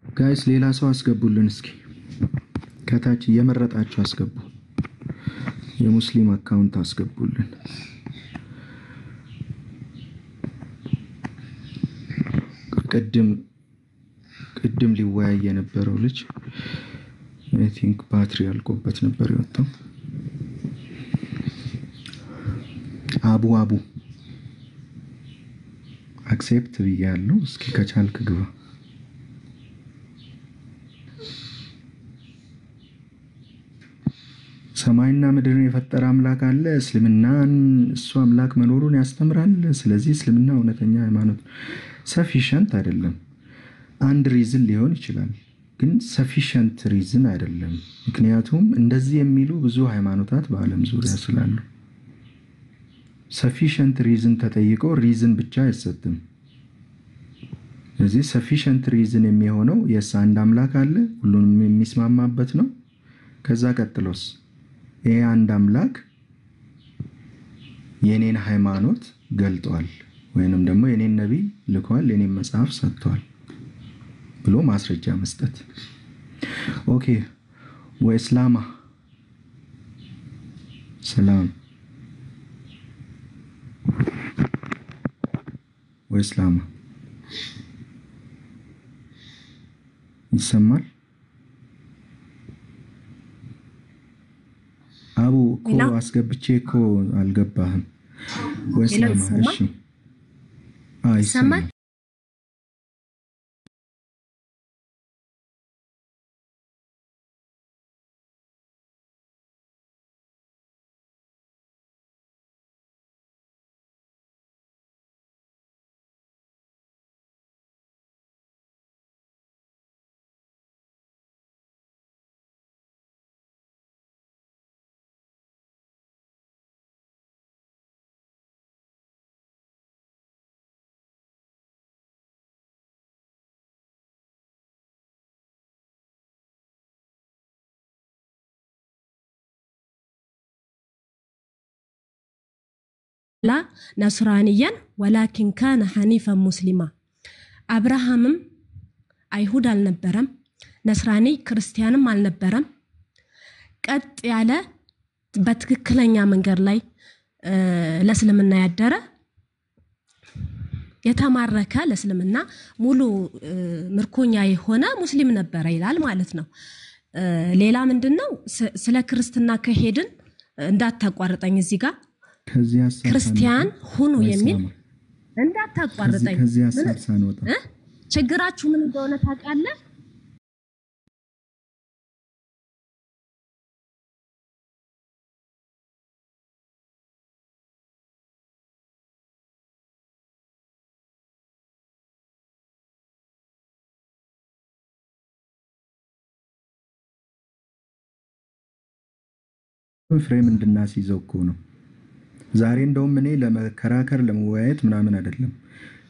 ጋይስ ሌላ ሰው አስገቡልን እስኪ ከታች እየመረጣችሁ አስገቡ የሙስሊም አካውንት አስገቡልን። ቅድም ሊወያይ የነበረው ልጅ አይ ቲንክ ባትሪ አልቆበት ነበር የወጣው። አቡ አክሴፕት ብያለሁ። እስኪ ከቻልክ ግባ። ሰማይና ምድርን የፈጠረ አምላክ አለ። እስልምናን እሱ አምላክ መኖሩን ያስተምራል። ስለዚህ እስልምና እውነተኛ ሃይማኖት ሰፊሸንት አይደለም። አንድ ሪዝን ሊሆን ይችላል፣ ግን ሰፊሸንት ሪዝን አይደለም። ምክንያቱም እንደዚህ የሚሉ ብዙ ሃይማኖታት በዓለም ዙሪያ ስላሉ ሰፊሸንት ሪዝን ተጠይቆ ሪዝን ብቻ አይሰጥም። ስለዚህ ሰፊሸንት ሪዝን የሚሆነው የስ አንድ አምላክ አለ፣ ሁሉንም የሚስማማበት ነው። ከዛ ቀጥሎስ ይሄ አንድ አምላክ የኔን ሃይማኖት ገልጧል ወይንም ደግሞ የኔን ነብይ ልኳል፣ የኔን መጽሐፍ ሰጥቷል ብሎ ማስረጃ መስጠት። ኦኬ ወእስላማ ሰላም ወእስላማ ይሰማል? አቡ እኮ አስገብቼ እኮ አልገባህም። ወእስላማ እሺ ይሰማል? لا نصرانيا ولكن كان حنيفا مسلما أبراهام أيهود النبرم نصراني كريستيانم النبرم قد على بتككلنيا منجر لاي لسلمنا يدره የተማረከ ለስልምና ሙሉ ምርኮኛ የሆነ ሙስሊም ነበር ይላል ማለት ነው። ሌላ ምንድነው ስለ ክርስትና ከሄድን እንዳታቋርጠኝ እዚህ ጋር ክርስቲያን ሁኑ የሚል እንዳታቋርጠኝ። ከዚህ ሐሳብ ሳንወጣ ችግራችሁ ምን እንደሆነ ታውቃለህ? ፍሬም እንድናስይዘው እኮ ነው። ዛሬ እንደውም እኔ ለመከራከር ለመወያየት ምናምን አይደለም።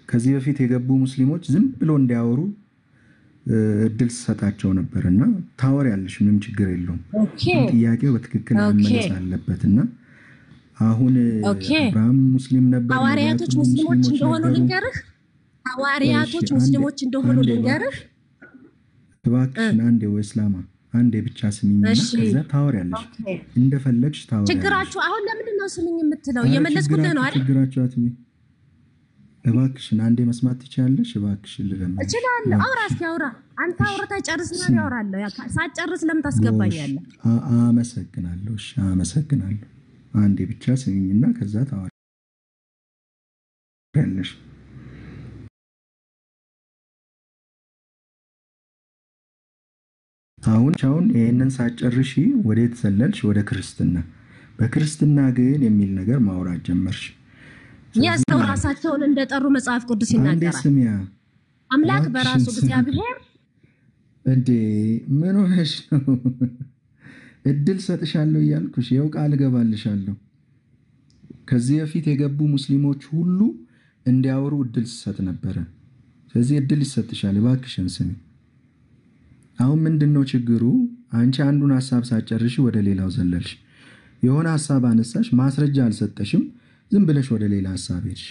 ከዚህ በፊት የገቡ ሙስሊሞች ዝም ብሎ እንዲያወሩ እድል ሰጣቸው ነበርና ታወር ያለሽ ምንም ችግር የለውም። ጥያቄው በትክክል መመለስ አለበትና አሁን አብርሃም ሙስሊም ነበር። ሐዋርያቶች ሙስሊሞች እንደሆኑ ልንገርህ። ሐዋርያቶች ሙስሊሞች እንደሆኑ ልንገርህ። እባክሽን አንዴ ወእስላማ አንዴ ብቻ ስሚኝና ከዛ ታወር ያለሽ እንደፈለግሽ ታወር። ችግራችሁ አሁን ለምንድን ነው ስሚኝ የምትለው? እየመለስኩልህ ነው አይደል? ችግራችሁ አትሚ። እባክሽን አንዴ መስማት ትችያለሽ? እባክሽን ልለምንሽ። እችላለሁ። አውራ እስኪ አውራ። አንተ አውርተህ ጨርስና ያወራለሁ። ሳትጨርስ ለምን ታስገባኛለህ? አመሰግናለሁ። እሺ አመሰግናለሁ። አንዴ ብቻ ስሚኝና ከዛ ታወር ያለሽ። አሁን ይሄንን ሳጨርሺ ወዴት ዘለልሽ? ወደ ክርስትና። በክርስትና ግን የሚል ነገር ማውራት ጀመርሽ። ያስተው ራሳቸውን እንደጠሩ መጽሐፍ ቅዱስ ይናገራል። ስሚያ አምላክ በራሱ እግዚአብሔር እንዴ ምን ሆነሽ ነው? እድል ሰጥሻለሁ እያልኩሽ ይኸው ቃል ገባልሻለሁ። ከዚህ በፊት የገቡ ሙስሊሞች ሁሉ እንዲያወሩ እድል ሰጥ ነበር። ስለዚህ እድል ይሰጥሻል። እባክሽን ስሚ። አሁን ምንድነው ችግሩ? አንቺ አንዱን ሐሳብ ሳጨርሽ ወደ ሌላው ዘለልሽ። የሆነ ሐሳብ አነሳሽ፣ ማስረጃ አልሰጠሽም፣ ዝም ብለሽ ወደ ሌላ ሐሳብ ሄድሽ።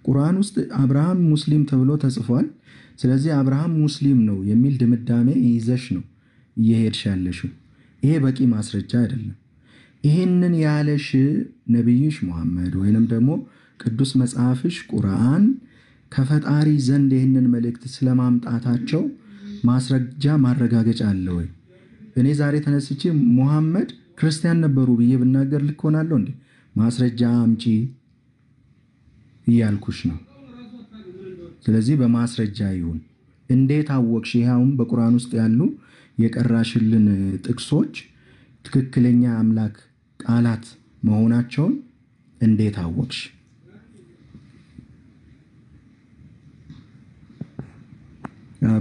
ቁርአን ውስጥ አብርሃም ሙስሊም ተብሎ ተጽፏል። ስለዚህ አብርሃም ሙስሊም ነው የሚል ድምዳሜ ይዘሽ ነው እየሄድሽ ያለሽው። ይሄ በቂ ማስረጃ አይደለም። ይህንን ያለሽ ነቢይሽ ሙሐመድ ወይንም ደግሞ ቅዱስ መጽሐፍሽ ቁርአን ከፈጣሪ ዘንድ ይህንን መልእክት ስለማምጣታቸው ማስረጃ ማረጋገጫ አለ ወይ? እኔ ዛሬ ተነስቼ ሙሐመድ ክርስቲያን ነበሩ ብዬ ብናገር ልክ ሆናለሁ እንዴ? ማስረጃ አምጪ እያልኩሽ ነው። ስለዚህ በማስረጃ ይሁን። እንዴት አወቅሽ? ይሄውን በቁርአን ውስጥ ያሉ የቀራሽልን ጥቅሶች ትክክለኛ አምላክ ቃላት መሆናቸውን እንዴት አወቅሽ?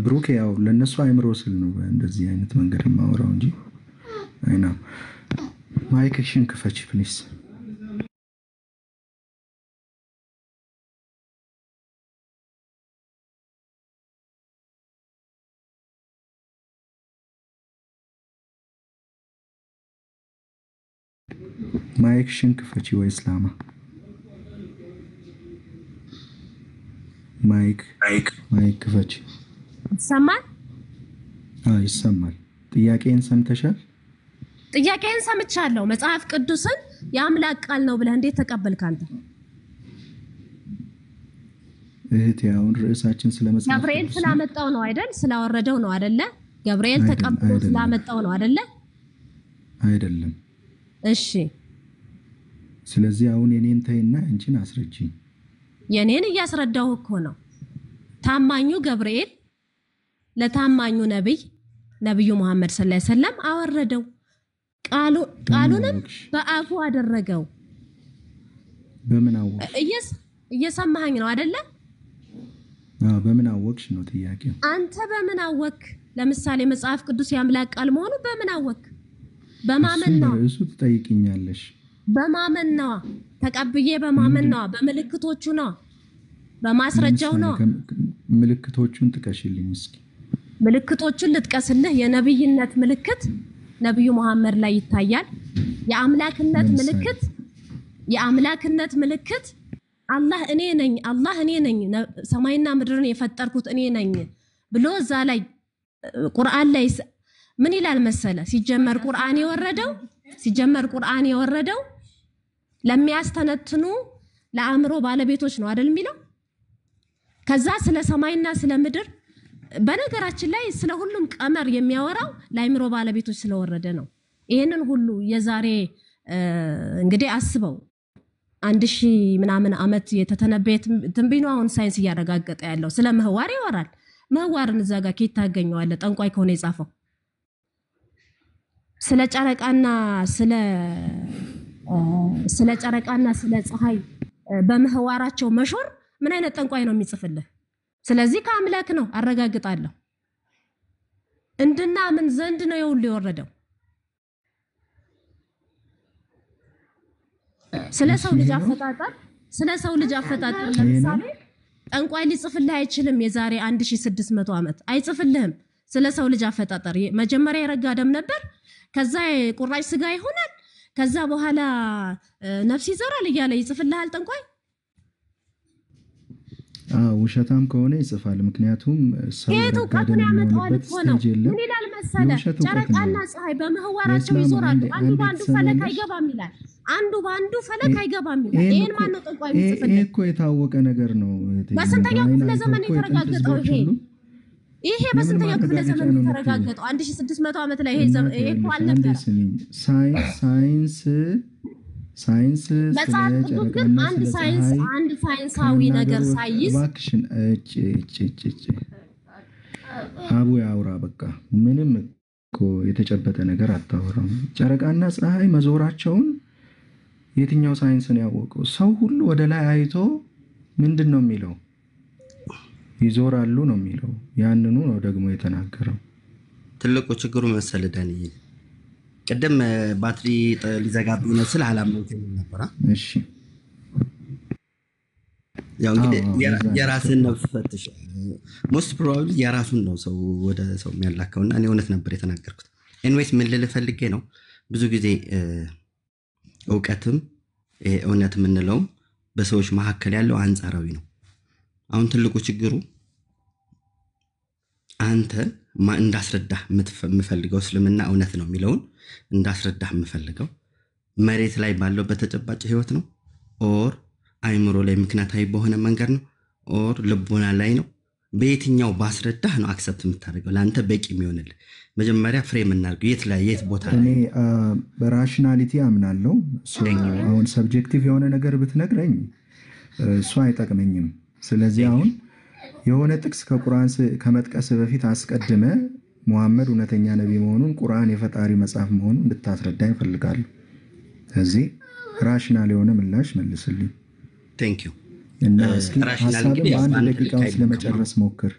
ብሩክ ያው ለነሱ አይምሮ ስል ነው እንደዚህ አይነት መንገድ ማወራው እንጂ አይና ማይክሽን ክፈች ፕሊስ። ማይክሽን ክፈች ወይ እስላማ ማይክ ክፈች። ይሰማል? ይሰማል። ጥያቄን ሰምተሻል? ጥያቄን ሰምቻለሁ። መጽሐፍ ቅዱስን የአምላክ ቃል ነው ብለህ እንዴት ተቀበልክ አንተ? እህቴ አሁን ርዕሳችን ስለመጽሐፍ ገብርኤል ስላመጣው ነው አይደል? ስላወረደው ነው አይደለ? ገብርኤል ተቀብሎ ስላመጣው ነው አይደለ? አይደለም። እሺ ስለዚህ አሁን የኔን ተይና አንቺን አስረጂኝ። የኔን እያስረዳው እኮ ነው። ታማኙ ገብርኤል ለታማኙ ነብዩ መሐመድ ሰለላሁ ዐለይሂ ወሰለም አወረደው። ቃሉንም በአፉ አደረገው። በምን አወቅሽ? እየሰማኸኝ ነው አይደለ? በምን አወቅሽ ነው ጥያቄው። አንተ በምን አወቅ? ለምሳሌ መጽሐፍ ቅዱስ የአምላክ ቃል መሆኑ በምን አወቅ? በማመን ነው። እሱ ትጠይቅኛለሽ። በማመን ነው። ተቀብዬ በማመን ነው። በመልእክቶቹ ነው። በማስረጃው ነው። ምልክቶቹን ጥቀሽልኝ እስኪ። ምልክቶቹን ልጥቀስልህ። የነብይነት ምልክት ነብዩ መሐመድ ላይ ይታያል። የአምላክነት ምልክት አላህ እኔ ነኝ ሰማይና ምድርን የፈጠርኩት እኔ ነኝ ብሎ እዛ ላይ ቁርአን ላይ ምን ይላል መሰለ? ሲጀመር ቁርአን የወረደው ለሚያስተነትኑ ለአእምሮ ባለቤቶች ነው አይደል የሚለው? ከዛ ስለ ሰማይና ስለ ምድር በነገራችን ላይ ስለ ሁሉም ቀመር የሚያወራው ለአእምሮ ባለቤቶች ስለወረደ ነው። ይሄንን ሁሉ የዛሬ እንግዲህ አስበው 1000 ምናምን ዓመት የተተነበየ ትንቢት ነው አሁን ሳይንስ እያረጋገጠ ያለው። ስለ ምህዋር ያወራል። ምህዋርን እዛ ጋር ከየት ታገኘዋለህ? ጠንቋይ ከሆነ የጻፈው። ስለ ጨረቃና ስለ ፀሐይ በምህዋራቸው መሾር ምን አይነት ጠንቋይ ነው የሚጽፍልህ? ስለዚህ ከአምላክ ነው አረጋግጣለሁ። እንድናምን ዘንድ ነው የሁሉ የወረደው። ስለ ሰው ልጅ አፈጣጠር ለምሳሌ ጠንቋይ ሊጽፍልህ አይችልም። የዛሬ 1600 ዓመት አይጽፍልህም። ስለ ሰው ልጅ አፈጣጠር መጀመሪያ የረጋ ደም ነበር፣ ከዛ ቁራጭ ስጋ ይሆናል፣ ከዛ በኋላ ነፍስ ይዘራል እያለ ይጽፍልሃል ጠንቋይ። ውሸታም ከሆነ ይጽፋል። ምክንያቱም ሰው ቀጥታ ያመጣዋል እኮ ነው። ምን ይላል መሰለ? ጨረቃና ፀሐይ በምህዋራቸው ይዞራሉ፣ አንዱ በአንዱ ፈለክ አይገባም ይላል። አንዱ በአንዱ ፈለክ አይገባም ይላል። ይሄን ማን ነው ጠንቋይ የሚጽፍልህ? ይሄ እኮ የታወቀ ነገር ነው። በስንተኛው ክፍለ ዘመን የተረጋገጠው ይሄ በስንተኛው ክፍለ ዘመን የተረጋገጠው? 1600 ዓመት ላይ ይሄ እኮ አልነበረ። ሳይንስ መጽሐፍ ቅዱስ ግን አንድ ሳይንሳዊ ነገር ሳይዝ እባክሽን አቡ ያውራ። በቃ ምንም እኮ የተጨበጠ ነገር አታወራም። ጨረቃና ፀሐይ መዞራቸውን የትኛው ሳይንስ ነው ያወቀው? ሰው ሁሉ ወደ ላይ አይቶ ምንድን ነው የሚለው? ይዞራሉ ነው የሚለው። ያንኑ ነው ደግሞ የተናገረው። ትልቁ ችግሩ መሰለ ዳንኤ፣ ቀደም ባትሪ ሊዘጋብኝ ነው ስለ አላመንኩኝ ነበር። እሺ ያው እንግዲህ የራስን ነፍስ ፈትሽ። ሞስት ፕሮባብሊ የራሱን ነው ሰው ወደ ሰው የሚያላከውና እኔ እውነት ነበር የተናገርኩት። ኤኒዌይስ ምን ልል ፈልጌ ነው፣ ብዙ ጊዜ እውቀትም እውነት የምንለው በሰዎች መካከል ያለው አንጻራዊ ነው። አሁን ትልቁ ችግሩ አንተ እንዳስረዳህ የምፈልገው እስልምና እውነት ነው የሚለውን እንዳስረዳህ የምፈልገው መሬት ላይ ባለው በተጨባጭ ህይወት ነው ኦር አይምሮ ላይ ምክንያታዊ በሆነ መንገድ ነው ኦር ልቦና ላይ ነው? በየትኛው ባስረዳህ ነው አክሰፕት የምታደርገው ለአንተ በቂ የሚሆንልህ? መጀመሪያ ፍሬም እናድርገው። የት ቦታ ላይ? እኔ በራሽናሊቲ አምናለሁ። አሁን ሰብጀክቲቭ የሆነ ነገር ብትነግረኝ እሱ አይጠቅመኝም። ስለዚህ አሁን የሆነ ጥቅስ ከቁርአን ከመጥቀስ በፊት አስቀድመ ሙሐመድ እውነተኛ ነቢ መሆኑን ቁርአን የፈጣሪ መጽሐፍ መሆኑን እንድታስረዳኝ እፈልጋለሁ። ስለዚህ ራሽናል የሆነ ምላሽ መልስልኝ። ቴንክ ዩ። እና እስኪ ሐሳብን በአንድ ደቂቃ ውስጥ ለመጨረስ ሞክር።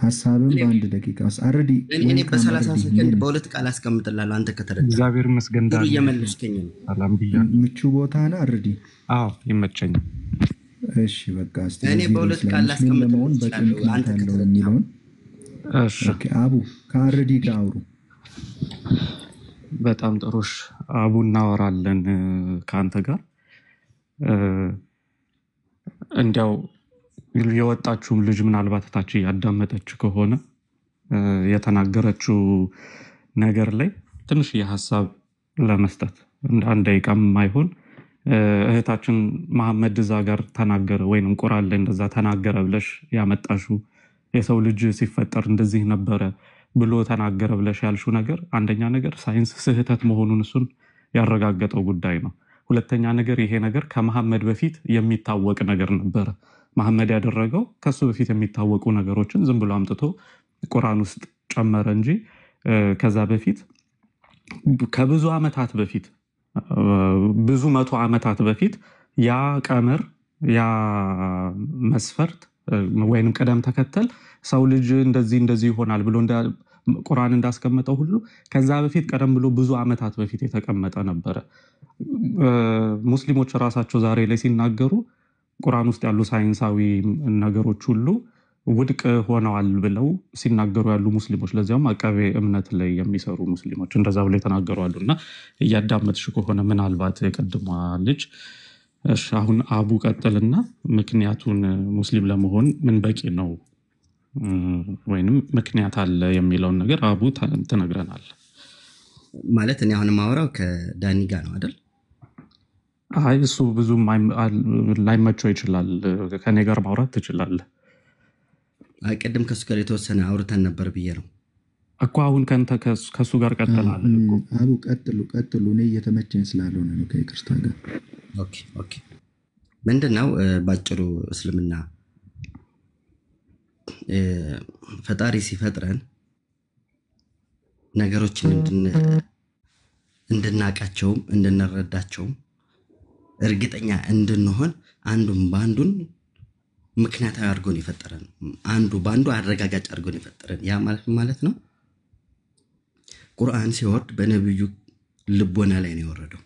ሐሳብን በአንድ ደቂቃ ውስጥ አርዲ። እኔ በ30 ሰከንድ በሁለት ቃል አስቀምጥልሃለሁ አንተ ከተረዳ። እግዚአብሔር ይመስገን ዳን እየመለስከኝ ነው። ሰላም ብያለሁ። ምቹ ቦታ ነው አርዲ? አዎ ይመቸኛል። እሺ በቃ እስቲ እኔ በሁለት ቃል ላስቀምጥልህ እችላለሁ አንተ ከተረዳ። እሺ ኦኬ አቡ ከአርዲ ጋር አውሩ። በጣም ጥሩሽ አቡ እናወራለን ከአንተ ጋር እንዲያው የወጣችውም ልጅ ምናልባት ታች ያዳመጠች ከሆነ የተናገረችው ነገር ላይ ትንሽ የሐሳብ ለመስጠት አንድ ደቂቃም ማይሆን እህታችን መሐመድ እዛ ጋር ተናገረ ወይንም ቁርአን ላይ እንደዛ ተናገረ ብለሽ ያመጣሽው የሰው ልጅ ሲፈጠር እንደዚህ ነበረ ብሎ ተናገረ ብለሽ ያልሽው ነገር አንደኛ ነገር ሳይንስ ስህተት መሆኑን እሱን ያረጋገጠው ጉዳይ ነው። ሁለተኛ ነገር ይሄ ነገር ከመሐመድ በፊት የሚታወቅ ነገር ነበረ። መሐመድ ያደረገው ከሱ በፊት የሚታወቁ ነገሮችን ዝም ብሎ አምጥቶ ቁርአን ውስጥ ጨመረ እንጂ ከዛ በፊት ከብዙ ዓመታት በፊት ብዙ መቶ ዓመታት በፊት ያ ቀመር ያ መስፈርት ወይንም ቀደም ተከተል ሰው ልጅ እንደዚህ ይሆናል ብሎ ቁርአን እንዳስቀመጠው ሁሉ ከዛ በፊት ቀደም ብሎ ብዙ ዓመታት በፊት የተቀመጠ ነበረ። ሙስሊሞች ራሳቸው ዛሬ ላይ ሲናገሩ ቁርአን ውስጥ ያሉ ሳይንሳዊ ነገሮች ሁሉ ውድቅ ሆነዋል ብለው ሲናገሩ ያሉ ሙስሊሞች ለዚያም አቃቤ እምነት ላይ የሚሰሩ ሙስሊሞች እንደዛ ብለው የተናገሩ አሉና እያዳመጥሽ ከሆነ ምናልባት የቀድሟ ልጅ እሺ አሁን አቡ ቀጥልና ምክንያቱን ሙስሊም ለመሆን ምን በቂ ነው ወይንም ምክንያት አለ የሚለውን ነገር አቡ ተነግረናል። ማለት እኔ አሁን ማወራው ከዳኒ ጋር ነው አይደል? አይ እሱ ብዙ ላይመቸው ይችላል። ከኔ ጋር ማውራት ትችላለህ። ቅድም ከሱ ጋር የተወሰነ አውርተን ነበር ብዬ ነው እኮ አሁን ከሱ ጋር ቀጥላል እኮ። አቡ ቀጥሉ። እኔ እየተመቸኝ ስላልሆነ ነው ከይቅርታ ጋር። ኦኬ ምንድነው ባጭሩ እስልምና ፈጣሪ ሲፈጥረን ነገሮችን እንድናቃቸውም እንድንረዳቸውም እርግጠኛ እንድንሆን አንዱን ባንዱን ምክንያታዊ አድርጎን የፈጠረን አንዱ ባንዱ አረጋጋጭ አድርጎን የፈጠረን ያ ማለት ነው። ቁርአን ሲወርድ በነብዩ ልቦና ላይ ነው የወረደው።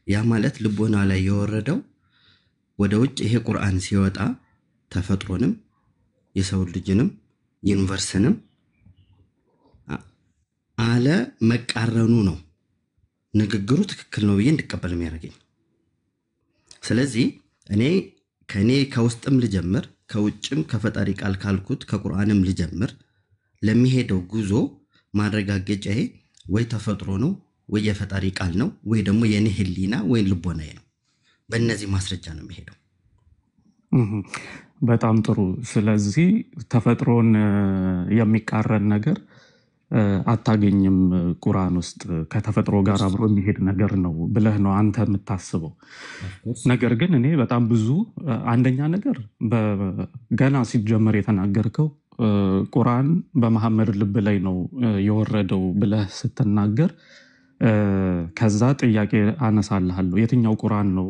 ያ ማለት ልቦና ላይ የወረደው ወደ ውጭ ይሄ ቁርአን ሲወጣ ተፈጥሮንም የሰው ልጅንም ዩኒቨርስንም አለ መቃረኑ ነው ንግግሩ ትክክል ነው ብዬ እንድቀበል የሚያደርገኝ። ስለዚህ ከኔ ከውስጥም ልጀምር ከውጭም ከፈጣሪ ቃል ካልኩት ከቁርአንም ልጀምር ለሚሄደው ጉዞ ማረጋገጫዬ ወይ ተፈጥሮ ነው ወይ የፈጣሪ ቃል ነው ወይ ደግሞ የኔ ህሊና ወይ ልቦናዬ ነው። በእነዚህ ማስረጃ ነው የሚሄደው። በጣም ጥሩ። ስለዚህ ተፈጥሮን የሚቃረን ነገር አታገኝም ቁርአን ውስጥ ከተፈጥሮ ጋር አብሮ የሚሄድ ነገር ነው ብለህ ነው አንተ የምታስበው። ነገር ግን እኔ በጣም ብዙ አንደኛ ነገር ገና ሲጀመር የተናገርከው ቁርአን በመሐመድ ልብ ላይ ነው የወረደው ብለህ ስትናገር ከዛ ጥያቄ አነሳልሃለሁ። የትኛው ቁርአን ነው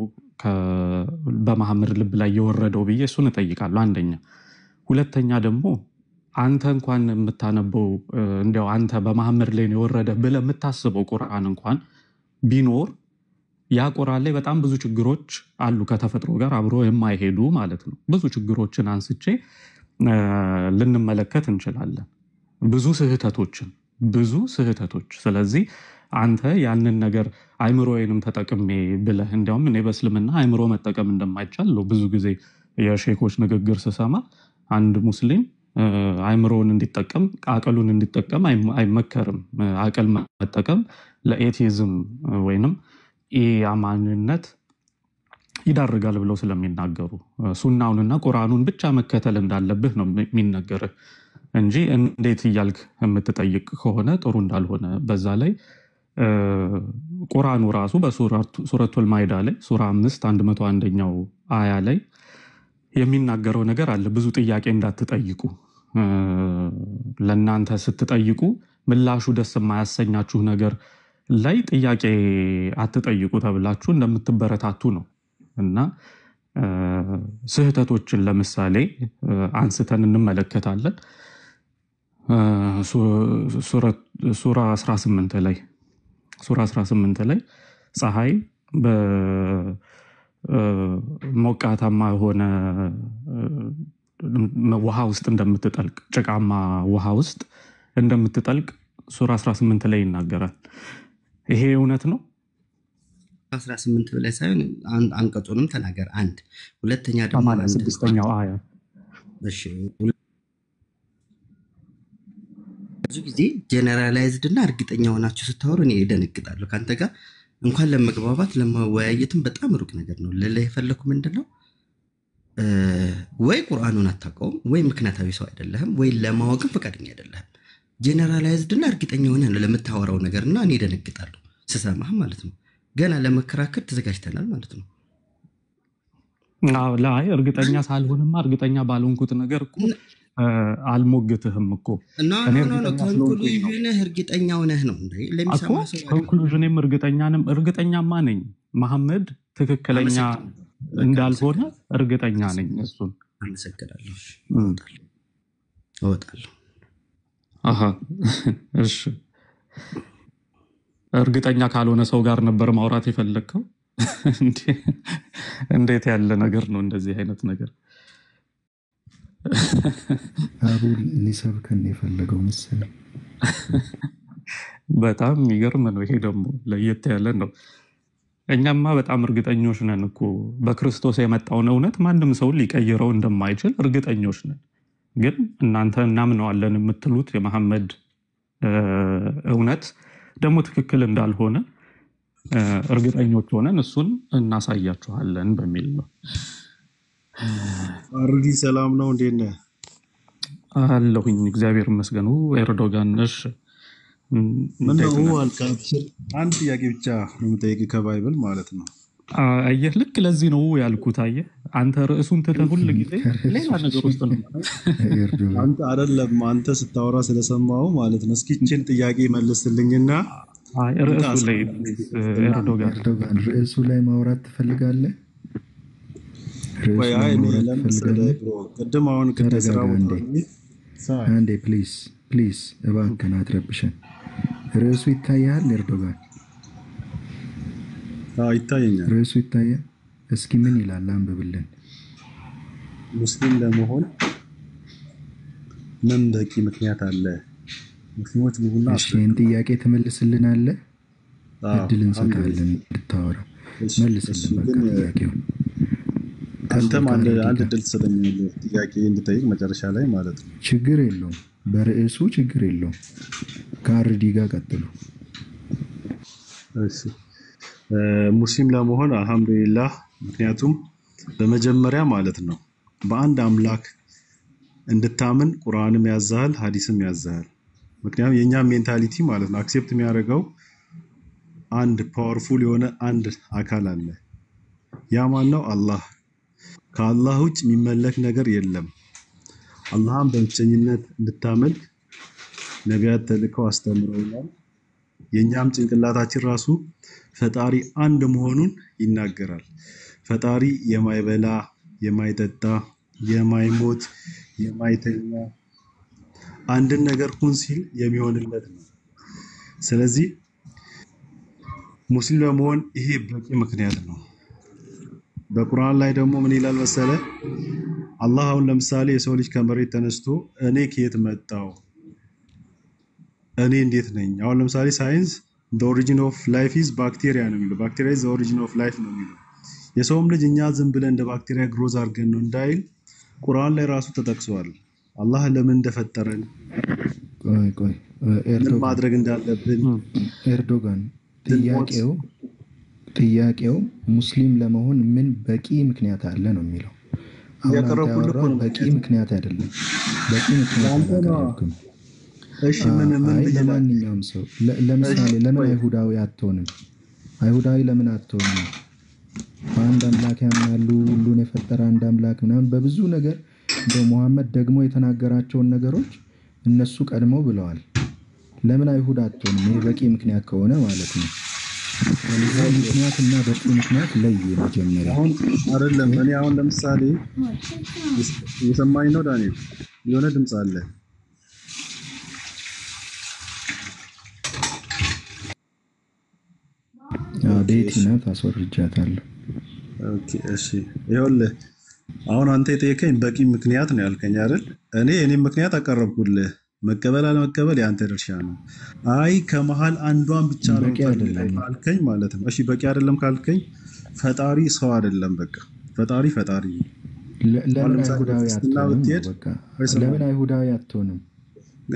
በመሐመድ ልብ ላይ የወረደው ብዬ እሱን እጠይቃለሁ አንደኛ። ሁለተኛ ደግሞ አንተ እንኳን የምታነበው እንዲያው አንተ በመሐመድ ላይ ነው የወረደ ብለህ የምታስበው ቁርአን እንኳን ቢኖር ያ ቁርአን ላይ በጣም ብዙ ችግሮች አሉ ከተፈጥሮ ጋር አብሮ የማይሄዱ ማለት ነው። ብዙ ችግሮችን አንስቼ ልንመለከት እንችላለን። ብዙ ስህተቶች። ስለዚህ አንተ ያንን ነገር አይምሮዬንም ተጠቅሜ ብለህ እንዲያውም እኔ በእስልምና አይምሮ መጠቀም እንደማይቻል ብዙ ጊዜ የሼኮች ንግግር ስሰማ አንድ ሙስሊም አይምሮውን እንዲጠቀም አቅሉን እንዲጠቀም አይመከርም። አቅል መጠቀም ለኤቲዝም ወይንም የአማንነት ይዳርጋል ብለው ስለሚናገሩ ሱናውንና ቁርአኑን ብቻ መከተል እንዳለብህ ነው የሚነገርህ እንጂ እንዴት እያልክ የምትጠይቅ ከሆነ ጥሩ እንዳልሆነ በዛ ላይ ቁርአኑ ራሱ በሱረቱል ማይዳ ላይ ሱራ 5 101ኛው አያ ላይ የሚናገረው ነገር አለ። ብዙ ጥያቄ እንዳትጠይቁ ለእናንተ ስትጠይቁ ምላሹ ደስ የማያሰኛችሁ ነገር ላይ ጥያቄ አትጠይቁ ተብላችሁ እንደምትበረታቱ ነው። እና ስህተቶችን ለምሳሌ አንስተን እንመለከታለን። ሱራ 18 ላይ ፀሐይ በሞቃታማ የሆነ ውሃ ውስጥ እንደምትጠልቅ ጭቃማ ውሃ ውስጥ እንደምትጠልቅ ሱራ 18 ላይ ይናገራል። ይሄ እውነት ነው? 18 ላይ ሳይሆን አንቀጹንም ተናገር። አንድ ሁለተኛ ደግሞ 6ኛው አያ እሺ። ብዙ ጊዜ ጀነራላይዝድ እና እርግጠኛ ሆናችሁ ስታወሩ እኔ እደነግጣለሁ። ካንተ ጋር እንኳን ለመግባባት ለመወያየትም በጣም ሩቅ ነገር ነው። ለለ የፈለኩ ምንድነው ወይ ቁርአኑን አታውቀውም ወይ ምክንያታዊ ሰው አይደለህም ወይ ለማወቅም ፈቃደኛ አይደለህም። ጀነራላይዝድ እና እርግጠኛ ሆነህ ነው ለምታወራው ነገርና እኔ እደነግጣለሁ ስሰማህ ማለት ነው። ገና ለመከራከር ተዘጋጅተናል ማለት ነው። ላይ እርግጠኛ ሳልሆንማ እርግጠኛ ባልሆንኩት ነገር እኮ አልሞግትህም እኮ ኮንክሉዥንህ እርግጠኛ ሆነህ ነው እንዴ? ለሚሰማ ሰው ኮንክሉዥንም እርግጠኛማ ነኝ መሐመድ ትክክለኛ እንዳልሆነ እርግጠኛ ነኝ። እሱን አመሰግናለሁ። እወጣለሁ። እሺ እርግጠኛ ካልሆነ ሰው ጋር ነበር ማውራት የፈለግከው? እንዴት ያለ ነገር ነው እንደዚህ አይነት ነገር? አቡ ሊሰብከን የፈለገው መሰለኝ። በጣም የሚገርም ነው። ይሄ ደግሞ ለየት ያለ ነው። እኛማ በጣም እርግጠኞች ነን እኮ በክርስቶስ የመጣውን እውነት ማንም ሰው ሊቀይረው እንደማይችል እርግጠኞች ነን። ግን እናንተ እናምነዋለን የምትሉት የመሐመድ እውነት ደግሞ ትክክል እንዳልሆነ እርግጠኞች ሆነን እሱን እናሳያችኋለን በሚል ነው። አሩዲ ሰላም ነው? እንዴት ነህ? አለሁኝ እግዚአብሔር ይመስገን። ኤርዶጋን እሺ ምነው አልካብሽር? አንድ ጥያቄ ብቻ የምጠይቅ ከባይብል ማለት ነው። አየህ ልክ ለዚህ ነው ያልኩት። አየህ አንተ ርዕሱን ትተህ ሁሉ ጊዜ ሌላ ነገር ውስጥ ነው። አንተ አይደለም አንተ ስታወራ ስለሰማው ማለት ነው። እስኪ እቺን ጥያቄ መልስልኝና ርዕሱ ላይ ኤርዶጋን ርዕሱ ላይ ማውራት ትፈልጋለህ? ወይ አይ ለምሳሌ ቅድም አሁን ከተሰራ አንዴ ፕሊዝ እባክህን አትረብሸን። ርዕሱ ይታያል ኤርዶጋን? ይታየኛል። ርዕሱ ይታያል። እስኪ ምን ይላል አንብብልን። ሙስሊም ለመሆን ምን በቂ ምክንያት አለ? ሙስሊሞች ብዙና እሺን ጥያቄ ትመልስልናለህ? እድል እንሰጣለን እንድታወራ። መልስልን በቃ ጥያቄውን። አንተም አንድ እድል ትሰጠኛለህ ጥያቄ እንድጠይቅ መጨረሻ ላይ ማለት ነው። ችግር የለውም። በርዕሱ ችግር የለውም። ከአርዲ ጋር ቀጥሉ። እሺ ሙስሊም ለመሆን አልহামዱሊላህ ምክንያቱም በመጀመሪያ ማለት ነው በአንድ አምላክ እንድታምን ቁርአንም ያዛል ሐዲስም ያዛል። ምክንያቱም የኛ ሜንታሊቲ ማለት ነው አክሴፕት የሚያደርገው አንድ ፓወርፉል የሆነ አንድ አካል አለ። ያ ማን ነው? አላህ። ከአላህ ውጭ የሚመለክ ነገር የለም። አላህን በብቸኝነት እንድታመልክ ነቢያት ተልከው አስተምረውናል። የኛም ጭንቅላታችን ራሱ ፈጣሪ አንድ መሆኑን ይናገራል። ፈጣሪ የማይበላ የማይጠጣ የማይሞት የማይተኛ አንድን ነገር ሁን ሲል የሚሆንለት ነው። ስለዚህ ሙስሊም ለመሆን ይሄ በቂ ምክንያት ነው። በቁርአን ላይ ደግሞ ምን ይላል መሰለ? አላህ አሁን ለምሳሌ የሰው ልጅ ከመሬት ተነስቶ እኔ ከየት መጣው እኔ እንዴት ነኝ? አሁን ለምሳሌ ሳይንስ the origin of life is bacteria ነው የሚለው። bacteria is the origin of life ነው የሚለው። የሰውም ልጅ እኛ ዝም ብለን እንደ ባክቴሪያ ግሮዝ አድርገን ነው እንዳይል ቁርአን ላይ ራሱ ተጠቅሷል። አላህ ለምን እንደፈጠረን ምን ማድረግ እንዳለብን። ኤርዶጋን ጥያቄው ሙስሊም ለመሆን ምን በቂ ምክንያት አለ ነው የሚለው። አሁን አንተ እያቀረብኩልህ እኮ ያወራው ነው በቂ ምክንያቱም ምክንያት አይደለም። በቂ ምክንያት ለአንተ ነው። አላቀረብክም። እሺ ምን አይ ብዬ ላድርግ? ለማንኛውም ሰው እሺ ለምሳሌ ለምን ቆይ አይሁዳዊ አትሆንም? አይሁዳዊ ለምን አትሆንም? በአንድ አምላክ ያምናሉ፣ ሁሉን የፈጠረ አንድ አምላክ ምናምን በብዙ ነገር እንደ ሙሐመድ ደግሞ የተናገራቸውን ነገሮች እነሱ ቀድመው ብለዋል። ለምን አይሁድ አትሆንም? ይሄ በቂ ምክንያት ከሆነ ማለት ነው። ከዛ ምክንያትና በቂ ምክንያት ለይ መጀመሪያ። አሁን አይደለም እኔ አሁን ለምሳሌ እየሰማኝ ነው ዳንኤል? የሆነ ድምፅ አለ። ኦኬ ቤቲ እሺ ናት፣ አስወርጃታለሁ። ኦኬ እሺ ይኸውልህ አሁን አንተ የጠየቀኝ በቂ ምክንያት ነው ያልከኝ አይደል? እኔም ምክንያት አቀረብኩልህ። መቀበል አለመቀበል የአንተ ድርሻ ነው። አይ ከመሀል አንዷን ብቻ ነው በቂ ፈልገው አይደለም። ካልከኝ ማለት ነው። እሺ በቂ አይደለም ካልከኝ ፈጣሪ ሰው አይደለም። በቃ ፈጣሪ ፈጣሪ ነው። አሁን ለምን ለምሳሌ አይሁዳዊ በክርስትና አትሆንም ነው ብትሄድ በቃ። አይሰማም። ለምን አይሁዳዊ አትሆንም?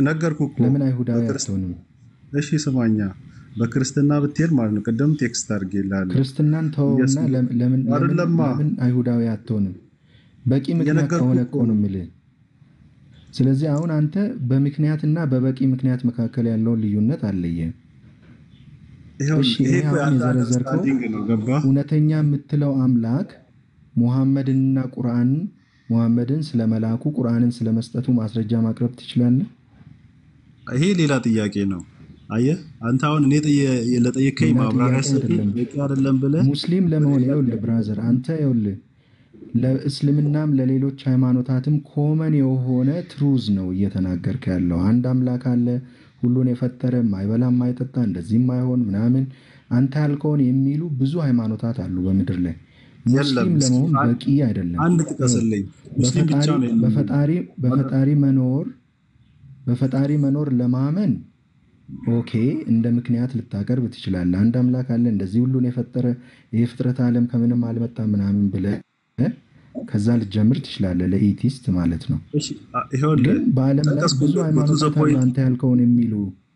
ነገርኩህ እኮ ለምን አይሁዳዊ በክርስትና አትሆንም? እሺ ስማኛ፣ በክርስትና ብትሄድ ማለት ነው። ቅድም ቴክስት አድርጌልሃለሁ። ክርስትናን ተወውና ኢየሱስ አይደለማ ለምን አይሁዳዊ አትሆንም? በቂ ምክንያት እየነገርኩህ ከሆነ እኮ እኮ ነው የምልህ። ስለዚህ አሁን አንተ በምክንያትና በበቂ ምክንያት መካከል ያለውን ልዩነት አለየህም። እሺ ይሄ ይሄ እኮ አሁን የአንተ የዘረዘርከው አንደርስታንዲንግ ነው። ገባህ? እውነተኛ የምትለው አምላክ ሙሐመድንና ቁርአንን ሙሐመድን ስለ መላኩ ቁርአንን ስለ መስጠቱ ማስረጃ ማቅረብ ትችላለህ? ይሄ ሌላ ጥያቄ ነው። አየህ አንተ አሁን እኔ ለጠየከኝ ሌላ ማብራሪያ ጥያቄ ሰጥተህ አይደለም። በቂ አይደለም ብለህ ሙስሊም ወደ ለመሆን ሌላ ይኸውልህ ጥያቄ ብራዘር፣ አንተ ይኸውልህ ለእስልምናም ለሌሎች ሃይማኖታትም ኮመን የሆነ ትሩዝ ነው እየተናገርክ ያለው። አንድ አምላክ አለ፣ ሁሉን የፈጠረ፣ ማይበላ ማይጠጣ፣ እንደዚህም አይሆን ምናምን አንተ ያልከውን የሚሉ ብዙ ሃይማኖታት አሉ በምድር ላይ። የለም። ሙስሊም እስኪ ለመሆን በቂ አይደለም። አንድ ጥቀስልኝ። ሙስሊም ብቻ ነው የለም። በፈጣሪ መኖር ለማመን ኦኬ እንደ ምክንያት ልታቀርብ ትችላለህ። አንድ አምላክ አለ፣ እንደዚህ ሁሉን የፈጠረ፣ ይህ ፍጥረት ዓለም ከምንም አልመጣም ምናምን ብለህ ከዛ ልትጀምር ትችላለህ፣ ለኢቲስት ማለት ነው። እሺ ይኸውልህ ግን በዓለም ላይ ብዙ ጠቀስኩልህ እኮ to the ሃይማኖታት አሉ point። አንተ ያልከውን የሚሉ።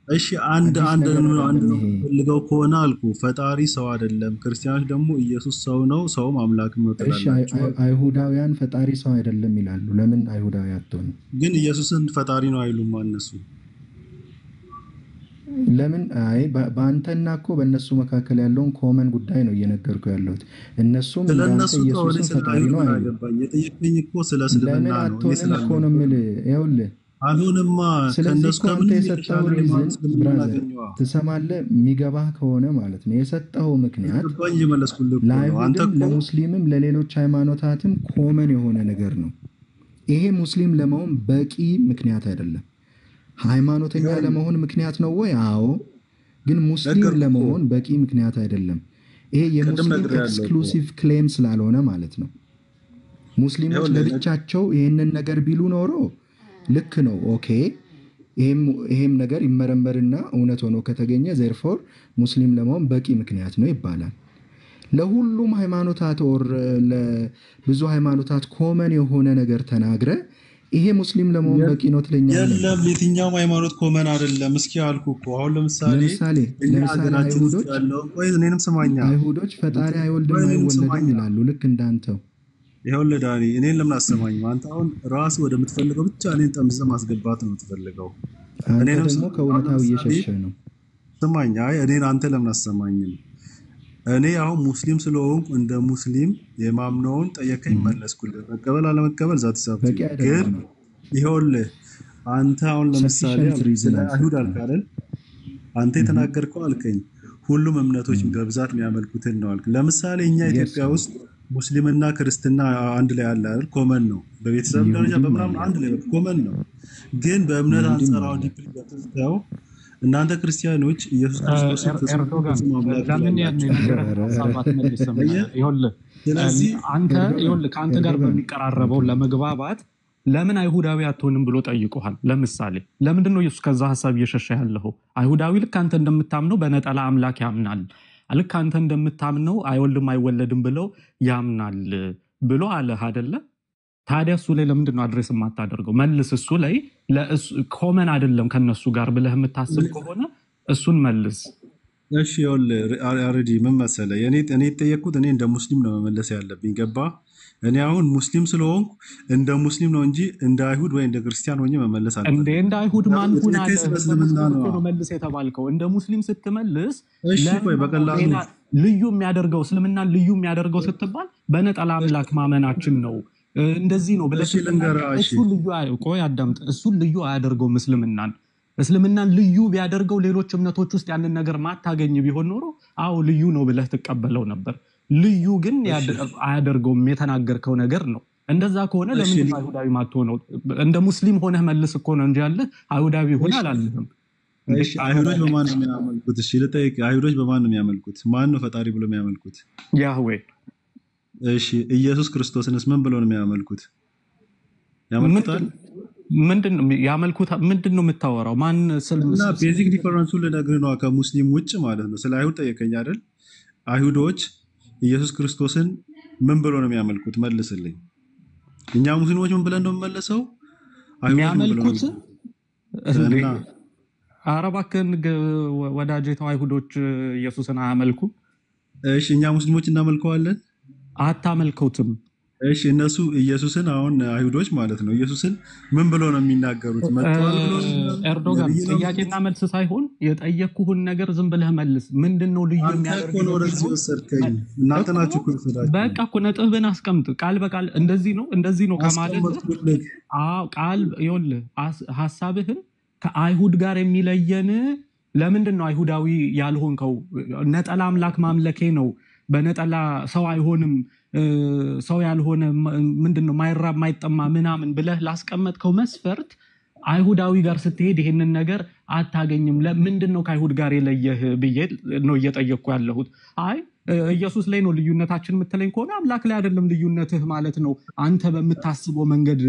እሺ አንድ አዲስ አንድ ነገር አንድ አይደለም ነው ይሄ። ፈልገው ከሆነ አልኩ ፈጣሪ ሰው አይደለም። ክርስቲያኖች ደግሞ ኢየሱስ ሰው ነው፣ ሰውም አምላክም ነው እሺ ትላላችሁ። አይሁዳውያን ፈጣሪ ሰው አይደለም ይላሉ። ለምን አይሁዳዊ አትሆንም? ግን ኢየሱስን ፈጣሪ ነው አይሉም እነሱ። ለምን በአንተና እኮ በእነሱ መካከል ያለውን ኮመን ጉዳይ ነው እየነገርኩ ያለሁት። እነሱም ስለ እንዳንተ እነሱ ከሆነ ኢየሱስን ስለ ፈጣሪ አይሁድ ነው ምን አይሉ። አገባኝ? የጠየቀኝ እኮ ስለ እስልምና ለምን ነው። እኔ አትሆንም እኮ ነው ስላልነበርኩ የምልህ። ይኸውልህ አሁንማ ስለዚህ ከእነሱ እኮ አንተ ከምንም የሰጠው የተሻለ ሪዝን ሃይማኖት ስለምን ብራዘር እናገኘዋ? ትሰማለህ፣ የሚገባህ ከሆነ ማለት ነው የሰጠው ምክንያት ገባኝ፣ እየመለስኩልህ እኮ ነው። አንተ ለአይሁድም እኮ ለሙስሊምም ለሌሎች ሃይማኖታትም ኮመን የሆነ ነገር ነው። ይሄ ሙስሊም ለመሆን በቂ ምክንያት አይደለም። ሃይማኖተኛ ለመሆን ምክንያት ነው ወይ? አዎ። ግን ሙስሊም ነገርኩህ እኮ ለመሆን በቂ ምክንያት አይደለም። ይሄ ቅድም የሙስሊም ነግሬሃለሁ እኮ። ኤክስክሉሲቭ ክሌም ስላልሆነ ማለት ነው። ሙስሊሞች ይኸውልህ ለብቻቸው ይህንን ነገር ቢሉ ኖሮ ልክ ነው፣ ኦኬ ይሄም ነገር ይመረመርና እውነት ሆኖ ከተገኘ ዜርፎር ሙስሊም ለመሆን በቂ ምክንያት ነው ይባላል። ለሁሉም ሃይማኖታት ኦር ለብዙ ሃይማኖታት ኮመን የሆነ ነገር ተናግረ ይሄ ሙስሊም ለመሆን በቂ ነው ትለኛለህ? የለም የትኛውም ሃይማኖት ኮመን አይደለም። እስኪ አልኩ እኮ አሁን ለምሳሌ እኛ ሀገራችን ውስጥ አይሁዶች ያለው ቆይ እኔንም ስማኛ፣ አይሁዶች ፈጣሪ አይወልድም እኔንም አይወለድም ስማኛ። ይላሉ ልክ እንዳንተው። ይኸውልህ ዳኒ እኔን ለምን አሰማኝም? አንተ አሁን ራስህ ወደምትፈልገው ብቻ እኔን ጠምዝዘህ ማስገባት ነው የምትፈልገው። አንተ እኔንም ደግሞ ከእውነታው እየሸሸ ነው። ስማኝ። አይ እኔን አንተ ለምን አሰማኝም? እኔ አሁን ሙስሊም ስለሆንኩ እንደ ሙስሊም የማምነውን ጠየቀኝ፣ መለስኩልህ። መቀበል አለመቀበል ዛት ይሳብ። በቂ ግን አይደለም ነው። ይኸውልህ አንተ አሁን ለምሳሌ Sufficient reason ስለ አይሁድ አልሰጠህም። አልክ አይደል? አንተ የተናገርከው አልከኝ ሁሉም እምነቶች በብዛት የሚያመልኩትን ነው አልክ። ለምሳሌ እኛ ኢትዮጵያ ውስጥ ሙስሊምና ክርስትና አንድ ላይ አለ አይደል? ኮመን ነው። በቤተሰብ ደረጃ ይሁዲም በምናምን አለ። አንድ ላይ ኮመን ነው። ግን በእምነት ይሁዲም አንጻር አሁን አለ። ዲፕሊ ገብተው እናንተ ክርስቲያኖች ኢየሱስ ክርስቶስ ኤርዶጋን ለምን ያን ነገር ሀሳብ አትመልስም? ይኸውልህ ስለዚህ አንተ ይኸውልህ ከአንተ ጋር በሚቀራረበው ለመግባባት ለምን አይሁዳዊ አትሆንም ብሎ ጠይቆሃል። ለምሳሌ ለምንድን ነው ኢየሱስ ከዛ ሀሳብ እየሸሸ ያለው? አይሁዳዊ ልክ አንተ እንደምታምነው በነጠላ አምላክ ያምናል፣ ልክ አንተ እንደምታምነው አይወልድም አይወለድም ብለው ያምናል ብሎ አለህ አይደለ? ታዲያ እሱ ላይ ለምንድን ነው አድሬስ የማታደርገው? መልስ። እሱ ላይ ኮመን አይደለም ከነሱ ጋር ብለህ የምታስብ ከሆነ እሱን መልስ። እሺ ይኸውልህ ኦልሬዲ ምን መሰለህ እኔ የተጠየቅኩት እኔ እንደ ሙስሊም ነው መመለስ ያለብኝ ገባ። እኔ አሁን ሙስሊም ስለሆንኩ እንደ ሙስሊም ነው እንጂ እንደ አይሁድ ወይ እንደ ክርስቲያን ሆኜ መመለስ እንዴ አልፈልግም። እንደ አይሁድ ማን ምክንያቱም ሁን አለ? የጠየቀኝ ስለ እንደ እስልምና ሙስሊም ነው። እኮ ነው መልስ የተባልከው። እንደ ሙስሊም ስትመልስ እሺ ቆይ ለምን ነው በቀላሉ ሌላ ልዩ የሚያደርገው እስልምናን ልዩ የሚያደርገው ስትባል በነጠላ አምላክ ማመናችን ነው እንደዚህ ነው ብለህ እሺ ስትናገር ልንገርህ። እሺ እሱ ልዩ ቆይ አዳምጥ። እሱን ልዩ አያደርገውም እስልምናን ልዩ ቢያደርገው ሌሎች እምነቶች ውስጥ ያንን ነገር ማታገኝ ቢሆን ኖሮ አዎ ልዩ ነው ብለህ ትቀበለው ነበር። ልዩ ግን እሺ አያደርገውም የተናገርከው ነገር ነው። እንደዛ ከሆነ እሺ ለምን አይሁዳዊ ማትሆነው? እንደ ሙስሊም ሆነህ መልስ እኮ ነው እንጂ ያለህ አይሁዳዊ ሆነ እሺ አላልህም እንዴ? እሺ አይሁዶች በማን ነው የሚያመልኩት? እሺ ልጠይቅ፣ አይሁዶች በማን ነው የሚያመልኩት? ማን ነው ፈጣሪ ብሎ የሚያመልኩት? ያህዌ እሺ ኢየሱስ ክርስቶስንስ ምን ብሎ ነው የሚያመልኩት? ያመልኩታል? ምንድን ነው ያመልኩት? ምንድን ነው የምታወራው? ማን እና ቤዚክ ዲፈረንሱን ልነግርህ ነው ከሙስሊም ውጭ ማለት ነው። ስለ አይሁድ ጠየቀኝ አይደል? አይሁዶች ኢየሱስ ክርስቶስን ምን ብሎ ነው የሚያመልኩት? መልስልኝ። እኛ ሙስሊሞች ምን ብለን ነው የምመለሰው? አይሁዶች ምን ብሎ ነው የሚያመልኩት እንዴ? እና ኧረ እባክህን ወዳጄ ተው፣ አይሁዶች ኢየሱስን አያመልኩም። እሺ እኛ ሙስሊሞች እናመልከዋለን? አታመልከውትም። እሺ እነሱ ኢየሱስን አሁን አይሁዶች ማለት ነው ኢየሱስን ምን ብሎ ነው የሚናገሩት? መጥተዋል ብሎ ነው የሚናገሩት? ኤርዶጋን ነብይ ነው ጥያቄና የሚሉት? መልስ ሳይሆን የጠየቅኩህን ነገር ዝም ብለህ መልስ። ምንድን ነው ልዩ አንተ እኮ የሚያደርግ ነው ወደዚህ ወሰድከኝ። እናንተ ናችሁ እኮ የወሰዳችሁኝ። በቃ እኮ ነጥብህን አስቀምጥ። ቃል በቃል እንደዚህ ነው ከማለት አስቀመጥኩልህ። ቃል ይኸውልህ ሀሳብህን ከአይሁድ ጋር የሚለየን ለምንድን ነው? አይሁዳዊ ያልሆንከው ነጠላ አምላክ ማምለኬ ነው። በነጠላ ሰው አይሆንም ሰው ያልሆነ ምንድን ነው ማይራብ ማይጠማ ምናምን ብለህ ላስቀመጥከው መስፈርት አይሁዳዊ ጋር ስትሄድ ይሄንን ነገር አታገኝም። ለምንድን ነው ከአይሁድ ጋር የለየህ ብዬ ነው እየጠየቅኩ ያለሁት። አይ ኢየሱስ ላይ ነው ልዩነታችን የምትለኝ ከሆነ አምላክ ላይ አይደለም ልዩነትህ ማለት ነው። አንተ በምታስበው መንገድ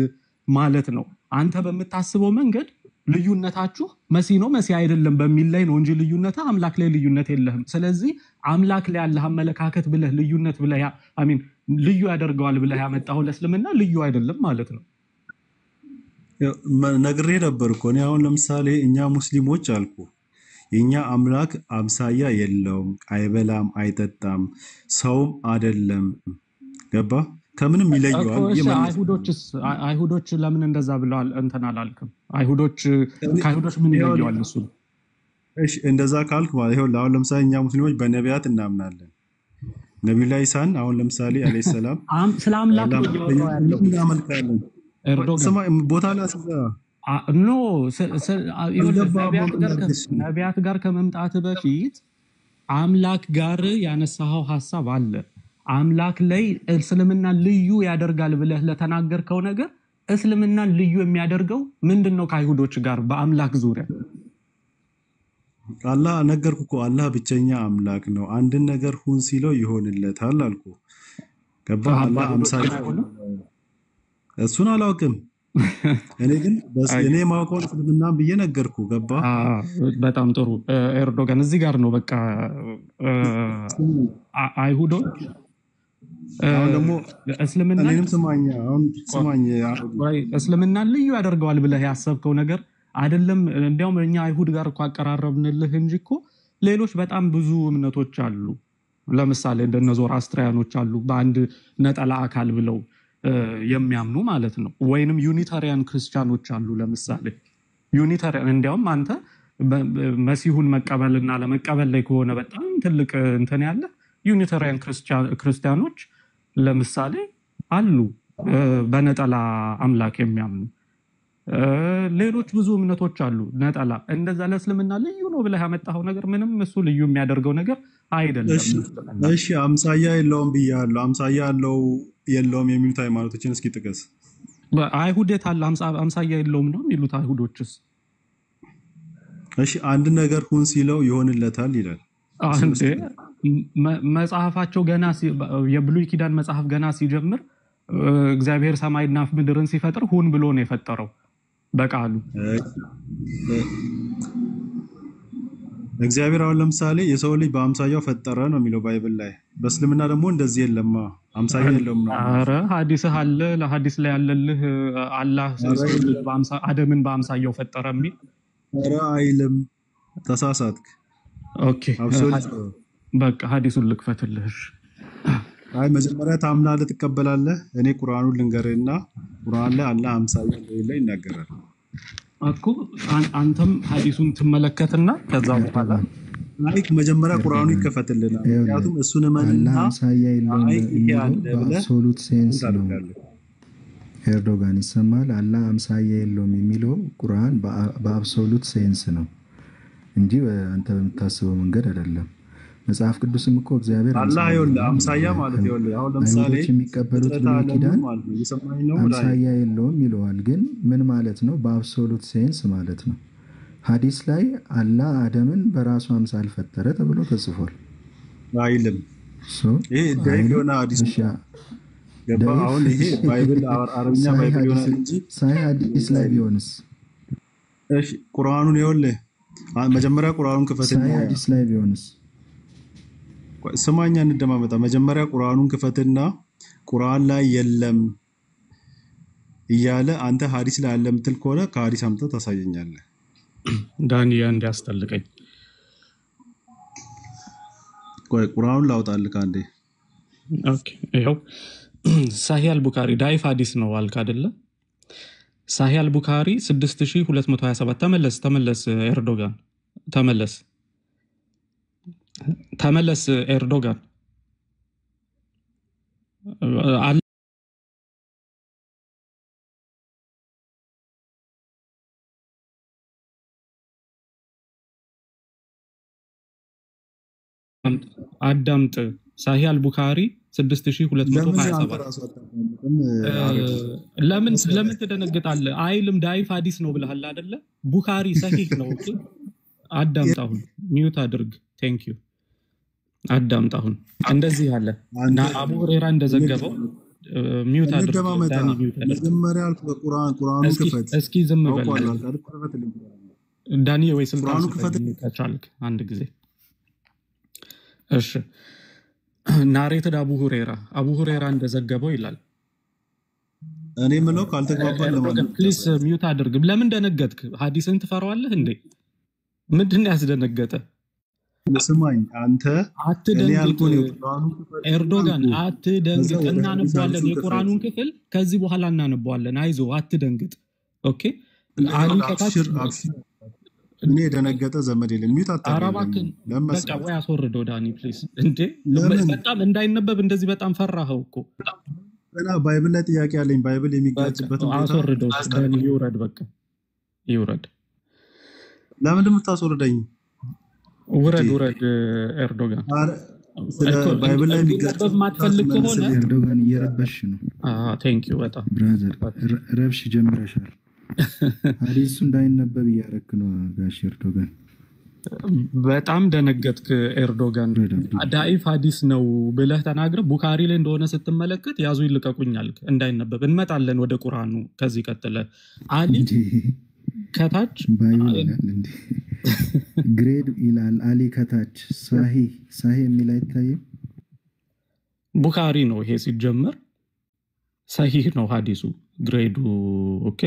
ማለት ነው። አንተ በምታስበው መንገድ ልዩነታችሁ መሲ ነው መሲ አይደለም በሚል ላይ ነው እንጂ ልዩነትህ አምላክ ላይ ልዩነት የለህም። ስለዚህ አምላክ ላይ ያለህ አመለካከት ብለህ ልዩነት ብለህ አሚን ልዩ ያደርገዋል ብለህ ያመጣው ለእስልምና ልዩ አይደለም ማለት ነው። ነግሬ ነበር እኮ እኔ አሁን ለምሳሌ እኛ ሙስሊሞች አልኩ የኛ አምላክ አምሳያ የለውም፣ አይበላም፣ አይጠጣም፣ ሰውም አይደለም። ገባ? ከምንም ይለየዋል ብዬ መለስኩ። አይሁዶች ለምን እንደዛ ብለዋል? እንትን አላልክም? ከአይሁዶች ምን ይለየዋል እሱ? እሺ እንደዛ ካልክ ማለት ይኸውልህ አሁን ለምሳሌ እኛ ሙስሊሞች በነቢያት እናምናለን። ነቢዩላህ ኢሳን አሁን ለምሳሌ አለይሂ ሰላም ስለ አምላክ ነው እያወራሁ ያለው። እናመልካለን። ስማ ቦታ ላስይዛ ኖ ነቢያት ጋር ከመምጣት በፊት አምላክ ጋር ያነሳኸው ሀሳብ አለ። አምላክ ላይ እስልምና ልዩ ያደርጋል ብለህ ለተናገርከው ነገር እስልምና ልዩ የሚያደርገው ምንድን ነው? ከአይሁዶች ጋር በአምላክ ዙሪያ አላህ ነገርኩ እኮ አላህ ብቸኛ አምላክ ነው። አንድን ነገር ሁን ሲለው ይሆንለታል አልኩ። ገባ? አላህ አምሳያ እሱን አላውቅም። እኔ ግን እኔ ማውቀውን እስልምና ብዬ ነገርኩ። ገባ? በጣም ጥሩ ኤርዶጋን፣ እዚህ ጋር ነው በቃ አይሁዶች አሁን ደግሞ እስልምና እኔንም ስማኝ፣ አሁን ስማኝ፣ እስልምናን ልዩ ያደርገዋል ብለህ ያሰብከው ነገር አይደለም። እንዲያውም እኛ አይሁድ ጋር እኮ አቀራረብንልህ እንጂ እኮ ሌሎች በጣም ብዙ እምነቶች አሉ። ለምሳሌ እንደነ ዞራስትሪያኖች አሉ፣ በአንድ ነጠላ አካል ብለው የሚያምኑ ማለት ነው። ወይንም ዩኒታሪያን ክርስቲያኖች አሉ። ለምሳሌ ዩኒታሪያን እንዲያውም አንተ መሲሁን መቀበልና ለመቀበል ላይ ከሆነ በጣም ትልቅ እንትን ያለ ዩኒታሪያን ክርስቲያኖች ለምሳሌ አሉ፣ በነጠላ አምላክ የሚያምኑ ሌሎች ብዙ እምነቶች አሉ። ነጠላ እንደዛ ለእስልምና ልዩ ነው ብለህ ያመጣኸው ነገር ምንም እሱ ልዩ የሚያደርገው ነገር አይደለም። እሺ አምሳያ የለውም ብያለሁ። አምሳያ አለው የለውም የሚሉት ሃይማኖቶችን እስኪ ጥቀስ። አይሁድ የት አለ አምሳያ የለውም ነው የሚሉት አይሁዶችስ? እሺ አንድ ነገር ሁን ሲለው ይሆንለታል ይላል። መጽሐፋቸው ገና የብሉይ ኪዳን መጽሐፍ ገና ሲጀምር እግዚአብሔር ሰማይና ምድርን ሲፈጥር ሁን ብሎ ነው የፈጠረው በቃሉ። እግዚአብሔር አሁን ለምሳሌ የሰው ልጅ በአምሳያው ፈጠረ ነው የሚለው ባይብል ላይ። በእስልምና ደግሞ እንደዚህ የለማ፣ አምሳያ የለውም ነው። ኧረ ሐዲስህ አለ፣ ለሐዲስ ላይ ያለልህ አላህ አደምን በአምሳያው ፈጠረ የሚል ኧረ አይልም። ተሳሳትክ። ኦኬ አብሶሉት በቃ ሐዲሱን ልክፈትልህ። አይ መጀመሪያ ታምናለህ ትቀበላለህ። እኔ ቁርአኑን ልንገርህና ቁርአን ላይ አላህ አምሳያ እንደሌለ ይናገራል እኮ አንተም ሐዲሱን ትመለከትና ከዛ በኋላ አይ መጀመሪያ ቁርአኑ ይከፈትልናል። ምክንያቱም እሱን መንና አላህ አምሳያ የለውም አይ ይሄ አለ የሚለው ብለህ በአብሶሉት ሴንስ ነው። ታደርጋለህ። ኤርዶጋን ይሰማል። አላህ አምሳያ የለውም የሚለው ቁርአን በአብሶሉት ሴንስ ነው እንጂ አንተ በምታስበው መንገድ አይደለም። መጽሐፍ ቅዱስም እኮ እግዚአብሔር አላህ ይኸውልህ አምሳያ ማለት ይኸውልህ አሁን ለምሳሌ አይሁዶች የሚቀበሉት ፍጥረት ብሉይ ዓለሙ ኪዳን ማለት ነው እየሰማኸኝ ነው ላይ አምሳያ የለውም ይለዋል። ግን ምን ማለት ነው? በአብሶሉት ሴንስ ማለት ነው። ሐዲስ ላይ አላህ አደምን በራሱ አምሳል ፈጠረ ተብሎ ተጽፏል። አይልም። ይሄ ዳይፍ የሆነ ሐዲስ ገባ። አሁን ይሄ ባይብል አረብኛ ባይብል ይሆናል እንጂ ሳይ ሐዲስ ላይ ቢሆንስ? እሺ ቁርአኑን ይኸውልህ መጀመሪያ ቁርአኑን ክፈትና ሳይ ሐዲስ ላይ ቢሆንስ? ስማኛ እንደማመጣ መጀመሪያ ቁርአኑን ክፈትና ቁርአን ላይ የለም እያለ አንተ ሐዲስ ላይ አለ የምትል ከሆነ ከሐዲስ አምጥተህ ታሳየኛለህ። ዳንያ እንዲያስጠልቀኝ ቆይ ቁርአኑን ላውጣልህ አንዴ። ኦኬ ይኸው ሳሂህ አልቡካሪ ዳይፍ ሐዲስ ነው አልክ አይደለ? ሳሂህ አልቡካሪ 6227 ተመለስ ኤርዶጋን ተመለስ ኤርዶጋን አዳምጥ። ሳሂህ አልቡካሪ 6227 ለምን ትደነግጣለህ? አይልም ዳይፍ ሐዲስ ነው ብለሃል አይደለ? ቡካሪ ሰሂህ ነው። ኦኬ አዳምጥ። አሁን ሚውት አድርግ። ቴንክ ዩ አዳምጥ። አሁን እንደዚህ ያለ እና አቡ ሁሬራ እንደዘገበው ሚውት አድርግ። ዳኒ ሚውት አድርግ። መጀመሪያ አልኩህ ቁርአኑን ክፈት። እስኪ ዝም በል ዳኒ ወይ ስልጣን ከቻልክ አንድ ጊዜ እሺ። ናሬትድ አቡ ሁሬራ እንደዘገበው ይላል። እኔ ምለው ካልተግባባን ለማለት ፕሊስ ሚውት አድርግ። ለምን ደነገጥክ? ሐዲስን ትፈራዋለህ እንዴ? ምንድን ያስደነገጠ? ስማኝ አንተ አትደንግጥ ኤርዶጋን አትደንግጥ። እናነባዋለን የቁርአኑን ክፍል ከዚህ በኋላ እናነባዋለን። አይዞ አትደንግጥ። ኦኬ አሊ ከታች እኔ የደነገጠ ዘመድ የለም። ሚውት አታረባክን። በቃ ወይ አስወርደው ዳኒ ፕሊስ። እንዴ በጣም እንዳይነበብ እንደዚህ በጣም ፈራኸው እኮ። እና ባይብል ላይ ጥያቄ አለኝ። ባይብል የሚጋጭበት ቦታ አስወርደው ዳኒ። ይውረድ በቃ ይውረድ። ለምን እንደምታስወርደኝ? ውረድ ኤርዶጋን። ባይብል ላይ የሚጋጭበት ማትፈልግ ከሆነ ኤርዶጋን እየረበሽ ነው። ቴንክ ዩ በጣም ብራዘር፣ ረብሽ ጀምረሻል። ሐዲሱ እንዳይነበብ እያደረክ ነው ጋሽ ኤርዶጋን። በጣም ደነገጥክ ኤርዶጋን። ዳኢፍ ሐዲስ ነው ብለህ ተናግረህ ቡካሪ ላይ እንደሆነ ስትመለከት ያዙ ይልቀቁኛል እንዳይነበብ። እንመጣለን ወደ ቁርአኑ ከዚህ ቀጥለ። አሊ ከታች ባይብል ይላል እንዴ? ግሬድ ይላል አሊ ከታች ሳሂህ የሚል አይታይም። ቡካሪ ነው ይሄ ሲጀመር። ሰሂህ ነው ሐዲሱ ግሬዱ። ኦኬ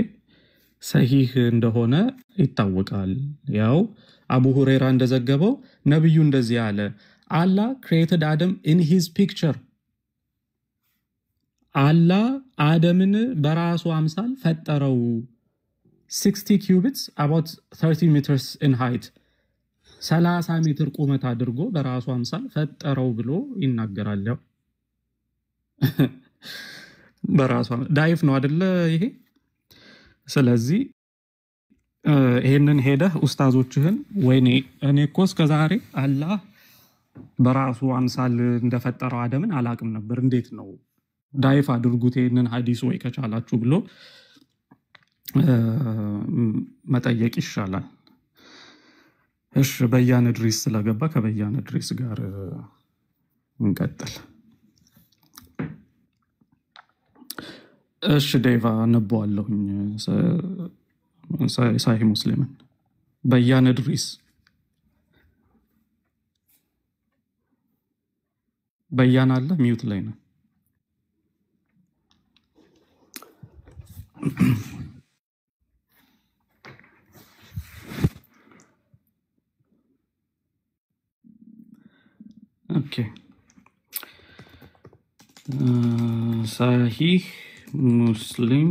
ሰሂህ እንደሆነ ይታወቃል። ያው አቡ ሁሬራ እንደዘገበው ነብዩ እንደዚህ አለ፣ አላህ created Adam in his picture። አላህ አደምን በራሱ አምሳል ፈጠረው። 60 cubits about 30 meters in height 30 ሜትር ቁመት አድርጎ በራሱ አምሳል ፈጠረው ብሎ ይናገራል። ያው በራሱ ዳይፍ ነው አይደለ ይሄ? ስለዚህ ይሄንን ሄደህ ኡስታዞችህን ወይኔ እኔ እኮ እስከዛሬ አላህ በራሱ አምሳል እንደፈጠረው አደምን አላቅም ነበር፣ እንዴት ነው ዳይፍ አድርጉት ይሄንን ሐዲስ ወይ ከቻላችሁ ብሎ መጠየቅ ይሻላል። እሺ በያን ድሪስ ስለገባ ከበያን ድሪስ ጋር እንቀጥል። እሺ ዴቫ አነባዋለሁኝ ሳሂህ ሙስሊምን። በያን ድሪስ በያን አለ ሚውት ላይ ነው። ኦኬ صحيح ሙስሊም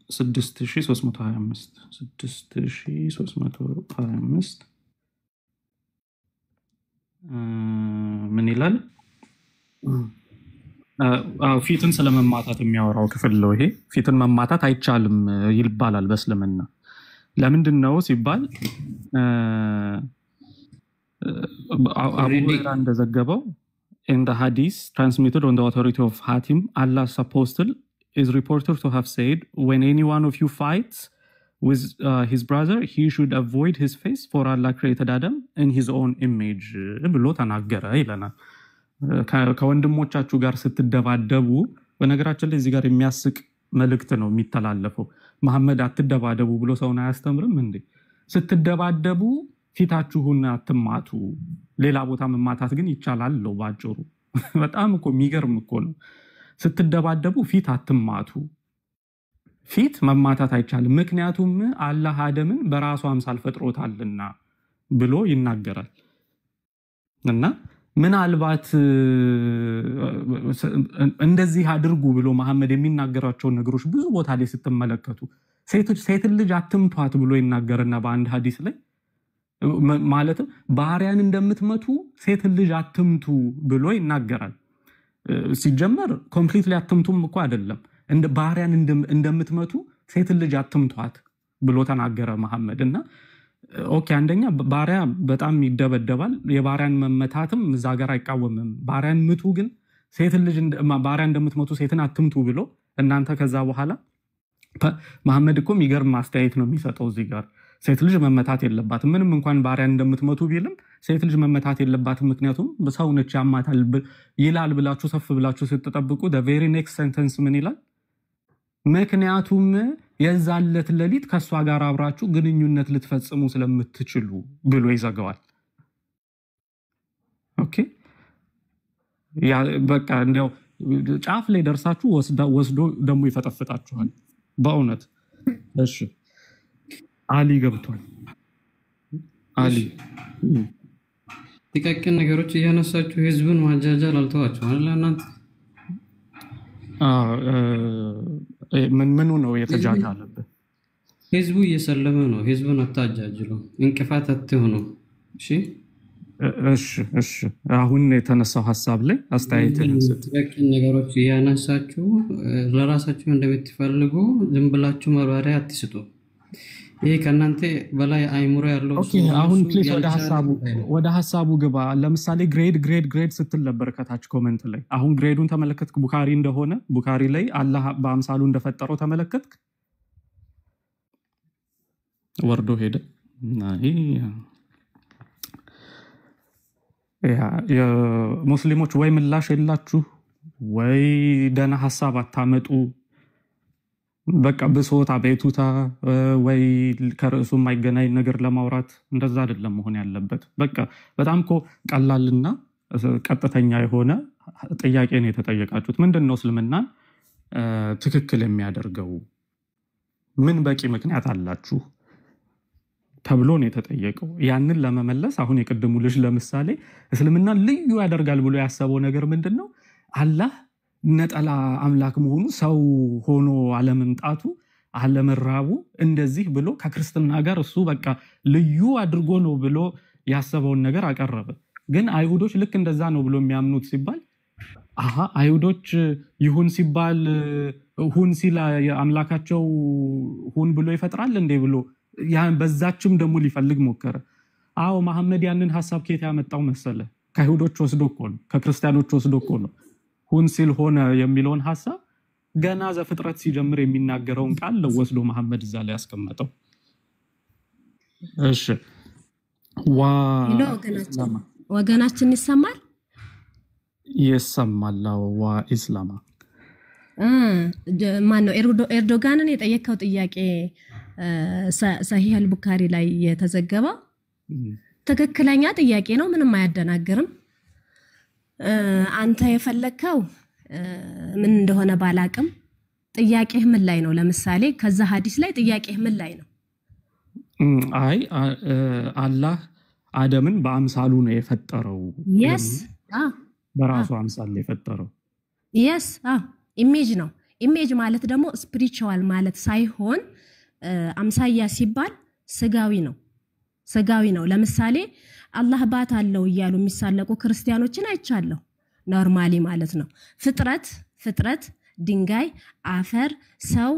6325 ምን ይላል? ፊትን ስለመማታት የሚያወራው ክፍል ነው ይሄ። ፊትን መማታት አይቻልም ይባላል በእስልምና። ለምንድን ነው ሲባል አቡ ሁረይራ እንደዘገበው in the hadith transmitted on the authority of Hatim, Allah's apostle is reported to have said, when any one of you fights with his brother, he should avoid his face, for Allah created Adam in his own image ብሎ ተናገረ ይለናል። ከወንድሞቻችሁ ጋር ስትደባደቡ፣ በነገራችን ላይ እዚህ ጋር የሚያስቅ መልእክት ነው የሚተላለፈው። መሐመድ አትደባደቡ ብሎ ሰውን አያስተምርም እንዴ? ስትደባደቡ ፊታችሁን አትማቱ፣ ሌላ ቦታ መማታት ግን ይቻላል ነው ባጭሩ። በጣም እኮ የሚገርም እኮ ነው። ስትደባደቡ ፊት አትማቱ፣ ፊት መማታት አይቻልም፣ ምክንያቱም አላህ አደምን በራሱ አምሳል ፈጥሮታልና ብሎ ይናገራል። እና ምናልባት እንደዚህ አድርጉ ብሎ መሐመድ የሚናገራቸው ነገሮች ብዙ ቦታ ላይ ስትመለከቱ ሴት ልጅ አትምቷት ብሎ ይናገርና በአንድ ሐዲስ ላይ ማለትም ባሪያን እንደምትመቱ ሴት ልጅ አትምቱ ብሎ ይናገራል። ሲጀመር ኮምፕሊትሊ አትምቱም እኮ አይደለም፣ እንደ ባሪያን እንደምትመቱ ሴት ልጅ አትምቷት ብሎ ተናገረ መሐመድ። እና ኦኬ አንደኛ ባሪያ በጣም ይደበደባል፣ የባሪያን መመታትም እዛ ጋር አይቃወምም። ባሪያን ምቱ ግን ሴት ልጅ ባሪያ እንደምትመቱ ሴትን አትምቱ ብሎ እናንተ ከዛ በኋላ መሐመድ እኮ የሚገርም አስተያየት ነው የሚሰጠው እዚህ ጋር። ሴት ልጅ መመታት የለባትም፣ ምንም እንኳን ባሪያን እንደምትመቱ ቢልም ሴት ልጅ መመታት የለባትም፣ ምክንያቱም በሰው ነች ያማታል ይላል ብላችሁ ሰፍ ብላችሁ ስትጠብቁ the very next sentence ምን ይላል? ምክንያቱም የዛለት ሌሊት ከሷ ጋር አብራችሁ ግንኙነት ልትፈጽሙ ስለምትችሉ ብሎ ይዘጋዋል። ኦኬ ያ በቃ እንደው ጫፍ ላይ ደርሳችሁ ወስዶ ደሞ ይፈጠፍጣችኋል በእውነት። እሺ አሊ ገብቷል። አሊ ጥቃቅን ነገሮች እያነሳችሁ ህዝቡን ማጃጃል አልተዋችሁም አይደል? እናንተ ምኑ ነው የተጃጃለበት? ህዝቡ እየሰለመ ነው። ህዝቡን አታጃጅሉ፣ እንቅፋት አትሆኑ። እሺ አሁን የተነሳው ሐሳብ ላይ አስተያየትን ጥቃቅን ነገሮች እያነሳችሁ ለራሳችሁ እንደምትፈልጉ ዝም ብላችሁ ማብራሪያ አትስጡ። ይሄ ከናንተ በላይ አይሙራ ያለው ኦኬ። አሁን ፕሊዝ ወደ ሐሳቡ ግባ። ለምሳሌ ግሬድ ስትል ነበር ከታች ኮሜንት ላይ። አሁን ግሬዱን ተመለከትክ? ቡኻሪ እንደሆነ ቡኻሪ ላይ አላህ በአምሳሉ እንደፈጠረው ተመለከትክ? ወርዶ ሄደ። የሙስሊሞች ወይ ምላሽ የላችሁ ወይ ደህና ሐሳብ አታመጡ። በቃ ብሶት አቤቱታ ወይ ከርዕሱ የማይገናኝ ነገር ለማውራት እንደዛ አይደለም መሆን ያለበት። በቃ በጣም እኮ ቀላልና ቀጥተኛ የሆነ ጥያቄ ነው የተጠየቃችሁት። ምንድነው እስልምናን ትክክል የሚያደርገው? ምን በቂ ምክንያት አላችሁ ተብሎ ነው የተጠየቀው። ያንን ለመመለስ አሁን የቀደሙ ልጅ ለምሳሌ እስልምና ልዩ ያደርጋል ብሎ ያሰበው ነገር ምንድነው? አላህ ነጠላ አምላክ መሆኑ፣ ሰው ሆኖ አለመምጣቱ፣ አለመራቡ፣ እንደዚህ ብሎ ከክርስትና ጋር እሱ በቃ ልዩ አድርጎ ነው ብሎ ያሰበውን ነገር አቀረበ። ግን አይሁዶች ልክ እንደዛ ነው ብሎ የሚያምኑት ሲባል አይሁዶች ይሁን ሲባል ሁን ሲል አምላካቸው ሁን ብሎ ይፈጥራል እንዴ ብሎ በዛችም ደግሞ ሊፈልግ ሞከረ። አዎ መሐመድ ያንን ሐሳብ ከየት ያመጣው መሰለ? ከአይሁዶች ወስዶ እኮ ነው፣ ከክርስቲያኖች ወስዶ እኮ ነው። ሁን ሲል ሆነ የሚለውን ሐሳብ ገና ዘፍጥረት ሲጀምር የሚናገረውን ቃል ወስዶ መሐመድ እዛ ላይ ያስቀመጠው። እሺ ወገናችን ይሰማል? ይሰማል። ኢስላማ ማን ነው ኤርዶጋንን የጠየቀው ጥያቄ ሰሂህ አልቡኻሪ ላይ የተዘገበው ትክክለኛ ጥያቄ ነው፣ ምንም አያደናግርም። አንተ የፈለከው ምን እንደሆነ ባላቅም ጥያቄህ ምን ላይ ነው? ለምሳሌ ከዛ ሐዲስ ላይ ጥያቄህ ምን ላይ ነው? አይ አላህ አደምን በአምሳሉ ነው የፈጠረው በራሱ አምሳል የፈጠረው የስ ኢሜጅ ነው። ኢሜጅ ማለት ደግሞ ስፒሪቹዋል ማለት ሳይሆን አምሳያ ሲባል ስጋዊ ነው። ስጋዊ ነው። ለምሳሌ አላህ ባት አለው እያሉ የሚሳለቁ ክርስቲያኖችን አይቻለሁ። ኖርማሊ ማለት ነው። ፍጥረት ድንጋይ፣ አፈር፣ ሰው፣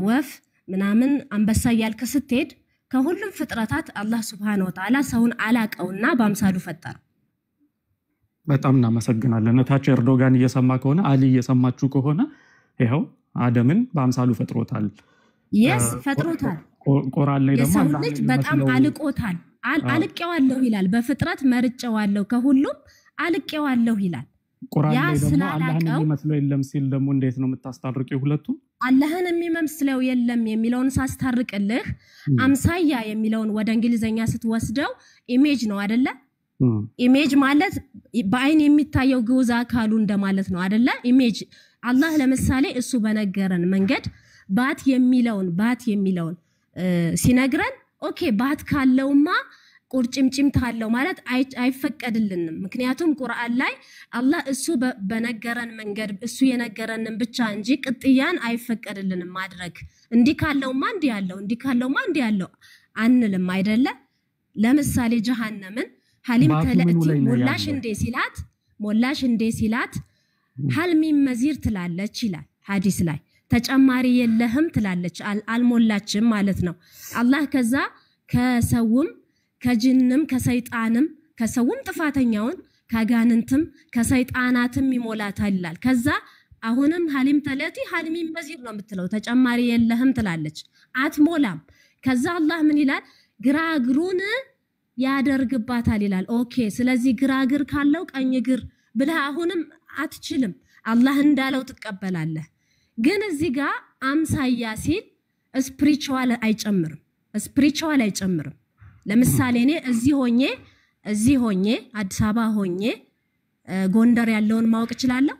ወፍ ምናምን አንበሳ ያልከ ስትሄድ ከሁሉም ፍጥረታት አላህ Subhanahu Wa Ta'ala ሰውን አላቀውና በአምሳሉ ፈጠረ። በጣም እናመሰግናለን። ታች ኤርዶጋን እየሰማ ከሆነ አሊ እየሰማችሁ ከሆነ ይሄው አደምን በአምሳሉ ፈጥሮታል። yes ፈጥሮታል። ቁርአን ላይ ደግሞ የሰው ልጅ በጣም አልቆታል። አልቄዋለሁ ይላል። በፍጥረት መርጨዋለሁ ከሁሉም አልቄዋለሁ ይላል። ቁርአን ላይ ደግሞ አላህን የሚመስለው የለም ሲል ደግሞ እንዴት ነው የምታስታርቂው? ሁለቱ አላህን የሚመስለው የለም የሚለውን ሳስታርቅልህ አምሳያ የሚለውን ወደ እንግሊዘኛ ስትወስደው ኢሜጅ ነው አይደለ? ኢሜጅ ማለት በአይን የሚታየው ግዑዝ አካሉ እንደማለት ነው አይደለ? ኢሜጅ አላህ ለምሳሌ እሱ በነገረን መንገድ ባት የሚለውን ሲነግረን ኦኬ ባት ካለውማ ቁርጭምጭም ታለው ማለት አይፈቀድልንም። ምክንያቱም ቁርአን ላይ አላህ እሱ በነገረን መንገድ እሱ የነገረንን ብቻ እንጂ ቅጥያን አይፈቀድልንም ማድረግ። እንዲህ ካለውማ እንዲህ ያለው አንልም አይደለ? ለምሳሌ ጀሃነምን ሐሊም ተለእቲ ሞላሽ እንዴ ሲላት ሐልሚም መዚር ትላለች ይላል ሐዲስ ላይ። ተጨማሪ የለህም ትላለች አልሞላችም ማለት ነው። አላህ ከዛ ከሰውም ከጅንም ከሰውም ጥፋተኛውን ከጋንንትም ከሰይጣናትም ይሞላታል ይላል። ከዛ አሁንም ሐሊም ተለቲ ሐልሚም መዚር ነው የምትለው ተጨማሪ የለህም ትላለች አትሞላም። ከዛ አላህ ምን ይላል? ግራግሩን ያደርግባታል ይላል። ኦኬ ስለዚህ ግራግር ካለው ቀኝ ግር ብለህ አሁንም አትችልም። አላህ እንዳለው ትቀበላለህ። ግን እዚህ ጋር አምሳያ ሲል ስፒሪቹዋል አይጨምርም። ለምሳሌ እኔ እዚህ ሆኜ አዲስ አበባ ሆኜ ጎንደር ያለውን ማወቅ እችላለሁ?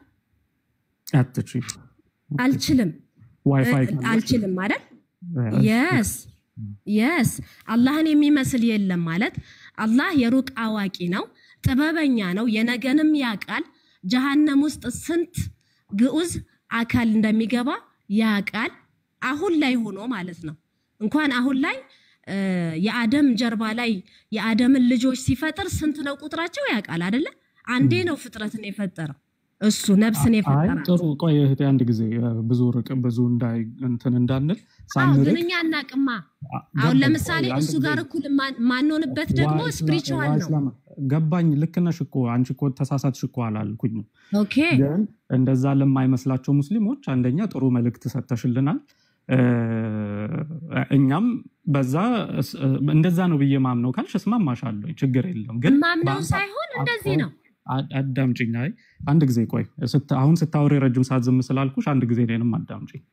አልችልም አይደል? yes አላህን የሚመስል የለም ማለት አላህ የሩቅ አዋቂ ነው፣ ጥበበኛ ነው፣ የነገንም ያቃል። ጀሃነም ውስጥ ስንት ግዑዝ አካል እንደሚገባ ያቃል። አሁን ላይ ሆኖ ማለት ነው። እንኳን አሁን ላይ የአደም ጀርባ ላይ የአደምን ልጆች ሲፈጥር ስንት ነው ቁጥራቸው ያቃል አይደለ? አንዴ ነው ፍጥረትን የፈጠረው እሱ ነፍስን የፈጠረው። ጥሩ ቆይ እህቴ አንድ ጊዜ ብዙ እንዳንል ግንኛ እናቅማ። አሁን ለምሳሌ እሱ ጋር እኩል ማንሆንበት ደግሞ ስፒሪቹዋል ነው። ገባኝ። ልክ ነሽ እኮ አንቺ እኮ ተሳሳትሽ እኮ አላልኩኝም። ኦኬ ግን እንደዛ ለማይመስላቸው ሙስሊሞች አንደኛ ጥሩ መልእክት ሰተሽልናል። እኛም በዛ እንደዛ ነው ብዬ ማምነው ካልሽ እስማማሻለሁ፣ ችግር የለም። ግን ማምነው ሳይሆን እንደዚህ ነው። አዳምጪኝ። አንድ ጊዜ ቆይ አሁን ስታወሪ ረጅም ሰዓት ዝም ስላልኩሽ አንድ ጊዜ እኔንም አዳምጪኝ።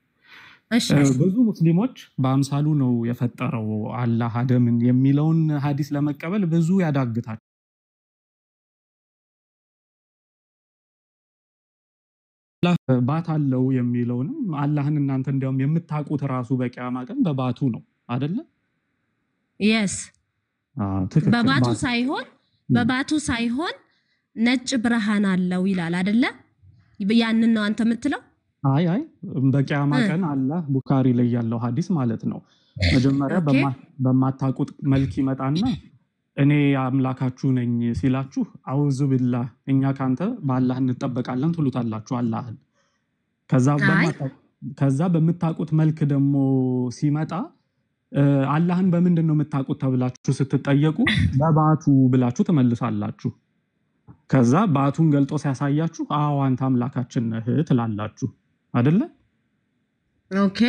ብዙ ሙስሊሞች በአምሳሉ ነው የፈጠረው አላህ አደምን የሚለውን ሐዲስ ለመቀበል ብዙ ያዳግታል። ባት አለው የሚለውንም አላህን እናንተ እንዲያውም የምታውቁት ራሱ በቂያማ ቀን በባቱ ነው አይደለ? yes በባቱ ሳይሆን ነጭ ብርሃን አለው ይላል አይደለ? ያንን ነው አንተ የምትለው? አይ በቂያማ ቀን አላህ ቡኻሪ ላይ ያለው ሐዲስ ማለት ነው። መጀመሪያ በማታውቁት መልክ ይመጣና እኔ አምላካችሁ ነኝ ሲላችሁ አውዙ ቢላህ እኛ ካንተ በአላህ እንጠበቃለን ትሉታላችሁ አላህን። ከዛ በምታውቁት መልክ ደግሞ ሲመጣ አላህን በምንድን ነው የምታውቁት ተብላችሁ ስትጠየቁ በባቱ ብላችሁ ትመልሳላችሁ። ከዛ ባቱን ገልጦ ሲያሳያችሁ አዎ አንተ አምላካችን ነህ ትላላችሁ አይደለ? ኦኬ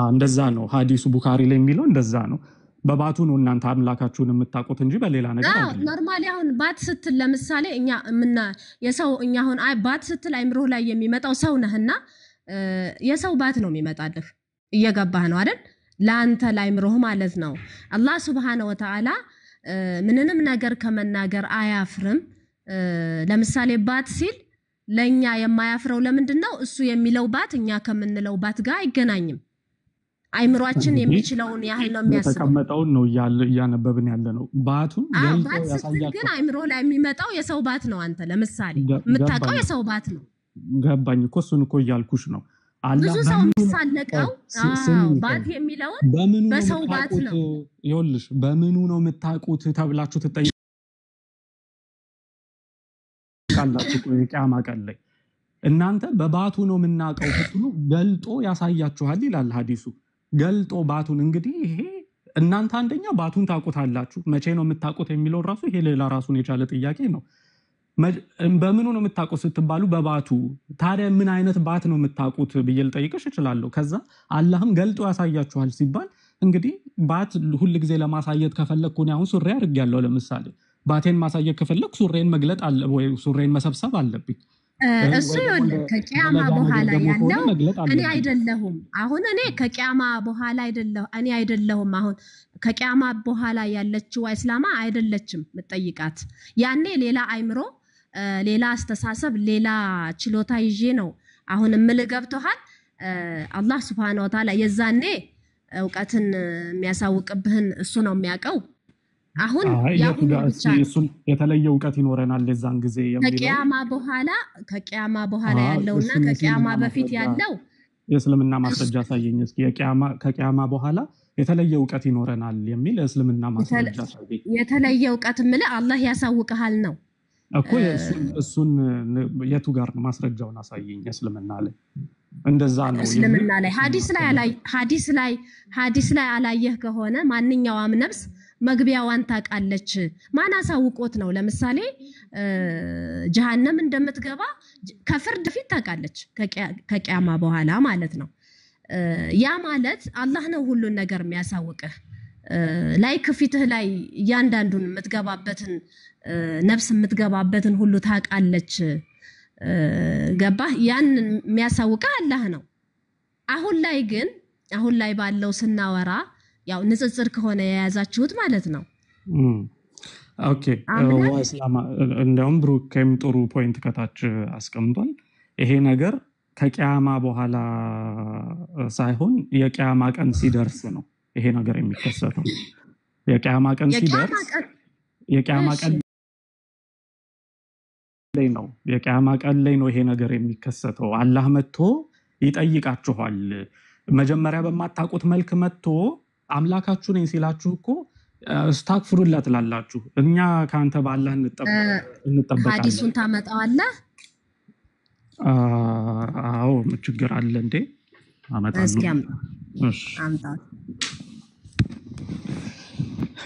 እንደዛ ነው ሐዲሱ ቡኻሪ ላይ የሚለው እንደዛ ነው። በባቱ ነው እናንተ አምላካችሁን የምታውቁት እንጂ በሌላ ነገር አይደለም። ኖርማሊ አሁን ባት ስትል ለምሳሌ እኛ አሁን ባት ስትል አይምሮህ ላይ የሚመጣው ሰው ነህና የሰው ባት ነው የሚመጣልህ። እየገባህ ነው አይደል? ለአንተ ላይምሮህ ማለት ነው። አላህ Subhanahu Wa Ta'ala ምንንም ነገር ከመናገር አያፍርም። ለምሳሌ ባት ሲል ለኛ የማያፍረው ለምንድነው? እሱ የሚለው ባት እኛ ከምንለው ባት ጋር አይገናኝም። አይምሮአችን የሚችለውን ያህል ነው የሚያስበው የተቀመጠውን ነው እያነበብን ያለ ነው ባቱን ገልጦ ያሳያቸው ግን አይምሮ ላይ የሚመጣው የሰው ባት ነው አንተ ለምሳሌ የምታውቀው የሰው ባት ነው ገባኝ እኮ እሱን እኮ እያልኩሽ ነው ብዙ ሰው የሚሳለቀው ባት የሚለው በሰው ባት ነው ይኸውልሽ በምኑ ነው የምታውቁት ተብላችሁ ትጠይቃላችሁ የቂያማ ቀን ላይ እናንተ በባቱ ነው የምናውቀው ከተሉ ገልጦ ያሳያችኋል ይላል ሐዲሱ ገልጦ ባቱን እንግዲህ ይሄ እናንተ አንደኛ ባቱን ታውቁታላችሁ መቼ ነው የምታውቁት የሚለው ራሱ ይሄ ሌላ ራሱን የቻለ ጥያቄ ነው በምኑ ነው የምታውቁት ስትባሉ በባቱ ታዲያ ምን አይነት ባት ነው የምታውቁት ብዬ ልጠይቅሽ እችላለሁ ከዛ አላህም ገልጦ ያሳያችኋል ሲባል እንግዲህ ባት ሁሉ ጊዜ ለማሳየት ከፈለኩ ነው አሁን ሱሪ አድርጌያለሁ ለምሳሌ ባቴን ማሳየት ከፈለኩ ሱሪን መግለጥ አለ ወይ ሱሪን መሰብሰብ አለብኝ እሱ ይወልክ ከቂያማ በኋላ ያለው እኔ አይደለሁም አሁን እኔ ከቂያማ በኋላ እኔ አይደለሁም አሁን ከቂያማ በኋላ ያለችው እስላማ አይደለችም መጠይቃት ያኔ ሌላ አይምሮ ሌላ አስተሳሰብ ሌላ ችሎታ ይዤ ነው አሁን ምልገብቷል አላህ Subhanahu Wa Ta'ala የዛኔ ዕውቀትን የሚያሳውቅብህን እሱ ነው የሚያቀው አሁን እሱን የተለየ ዕውቀት ይኖረናል ለዛን ጊዜ የሚለው ከቂያማ በኋላ ያለውና ከቂያማ በፊት ያለው የእስልምና ማስረጃ ሳይኝ እስኪ ከቂያማ በኋላ የተለየ ዕውቀት ይኖረናል የሚል የእስልምና ማስረጃ ሳይኝ የተለየ ዕውቀት ምለ አላህ ያሳውቀሃል ነው እኮ እሱን የቱ ጋር ነው ማስረጃውን አሳየኝ እስልምና ላይ እንደዛ ነው እስልምና ላይ ሐዲስ ላይ አላየህ ከሆነ ማንኛውም ነፍስ መግቢያዋን ታቃለች ማን አሳውቆት ነው ለምሳሌ ጀሃነም እንደምትገባ ከፍርድ ፊት ታቃለች ከቂያማ በኋላ ማለት ነው ያ ማለት አላህ ነው ሁሉን ነገር የሚያሳውቅህ ላይ ከፊትህ ላይ ያንዳንዱን የምትገባበትን ነፍስ የምትገባበትን ሁሉ ታቃለች ገባህ ያን የሚያሳውቀው አላህ ነው አሁን ላይ ባለው ስናወራ ያው ንጽጽር ከሆነ የያዛችሁት ማለት ነው ኦኬ ወስላማ እንደውም ብሩክም ጥሩ ፖይንት ከታች አስቀምጧል ይሄ ነገር ከቂያማ በኋላ ሳይሆን የቂያማ ቀን ሲደርስ ነው ይሄ ነገር የሚከሰተው የቂያማ ቀን ሲደርስ የቂያማ ቀን ላይ ነው ይሄ ነገር የሚከሰተው አላህ መጥቶ ይጠይቃችኋል መጀመሪያ በማታውቁት መልክ መጥቶ አምላካችሁ ነኝ ሲላችሁ እኮ አስተግፍሩላህ ትላላችሁ እኛ ካንተ ባላህ እንጠበቃለን ሐዲሱን ታመጣዋለህ አዎ ችግር አለ እንዴ አመጣለሁ እሺ አምጣ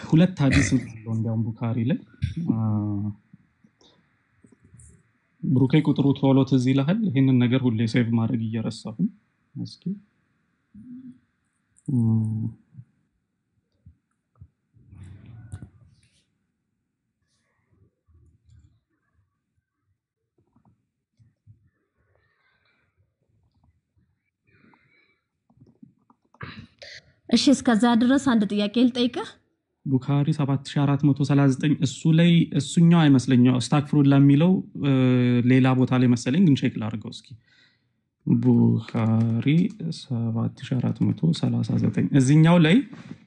ሁለት ሐዲስ ነው እንደውም ቡኻሪ ላይ ብሩኬ ቁጥሩ ቶሎ ትዝ ይልሃል ይሄንን ነገር ሁሌ ሴቭ ማድረግ እየረሳሁ እስኪ እሺ እስከዛ ድረስ አንድ ጥያቄ ልጠይቅህ ቡኻሪ 7439 እሱ ላይ እሱኛው አይመስለኛው አስተግፍሩላህ የሚለው ሌላ ቦታ ላይ መሰለኝ ግን ቼክ ላድርገው እስኪ ቡኻሪ 7439 እዚህኛው ላይ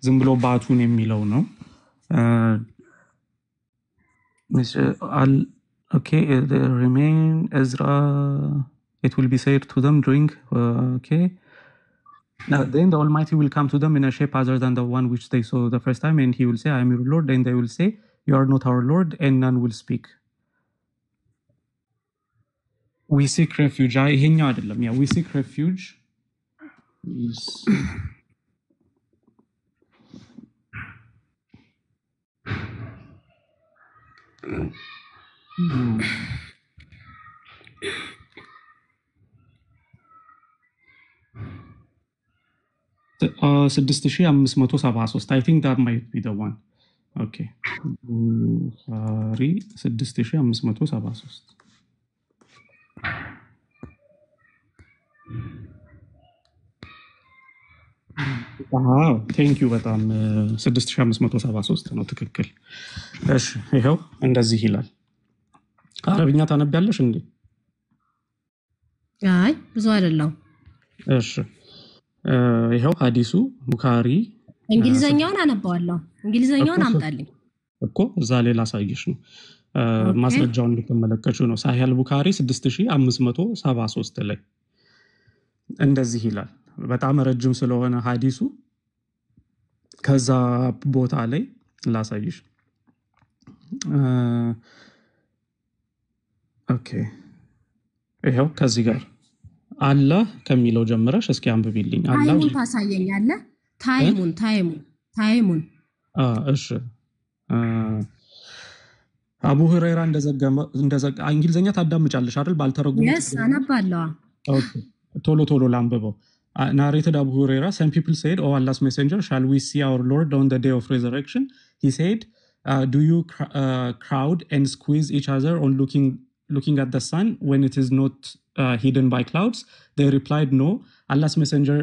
ዝም ብሎ ባቱን የሚለው ነው okay remain Ezra it will be said to them during okay now then the Almighty will come to them in a shape other than the one which they saw the first time and he will say I am your Lord and they will say you are not our Lord and none will speak we seek refuge ይሄኛው አይደለም ያ we seek refuge is $6573 I think that might be the one okay Bukhari 6573 ቴንክ ዩ በጣም 6573 ነው ትክክል እሺ ይሄው እንደዚህ ይላል አረብኛ ታነብያለሽ እንዴ አይ ብዙ አይደለም እሺ ይሄው ሐዲሱ ቡኻሪ እንግሊዘኛውን አነባዋለሁ። እንግሊዘኛውን አምጣልኝ እኮ እዛ ላይ ላሳይሽ ነው ማስረጃውን ልትመለከቹ ነው። ሳሂህ አልቡኻሪ 6573 ላይ እንደዚህ ይላል። በጣም ረጅም ስለሆነ ሐዲሱ ከዛ ቦታ ላይ ላሳይሽ። ኦኬ ይሄው ከዚህ ጋር አላህ ከሚለው ጀምረሽ እስኪ አንብቢልኝ። አላህ ታይሙን ታሳየኛለህ? ታይሙን እሺ አቡ ሁረይራ እንደዘገመ እንግሊዘኛ ታዳምጫለሽ አይደል? ባልተረጉም አነባለሁ። ኦኬ ቶሎ ላንብበው። Narrated Abu Huraira, some people said, "Oh Allah's messenger, shall we see our Lord on the day of resurrection?" He said, "Do you crowd and squeeze each other on looking at the sun when it is not hidden by clouds?" They replied, "No." Allah's messenger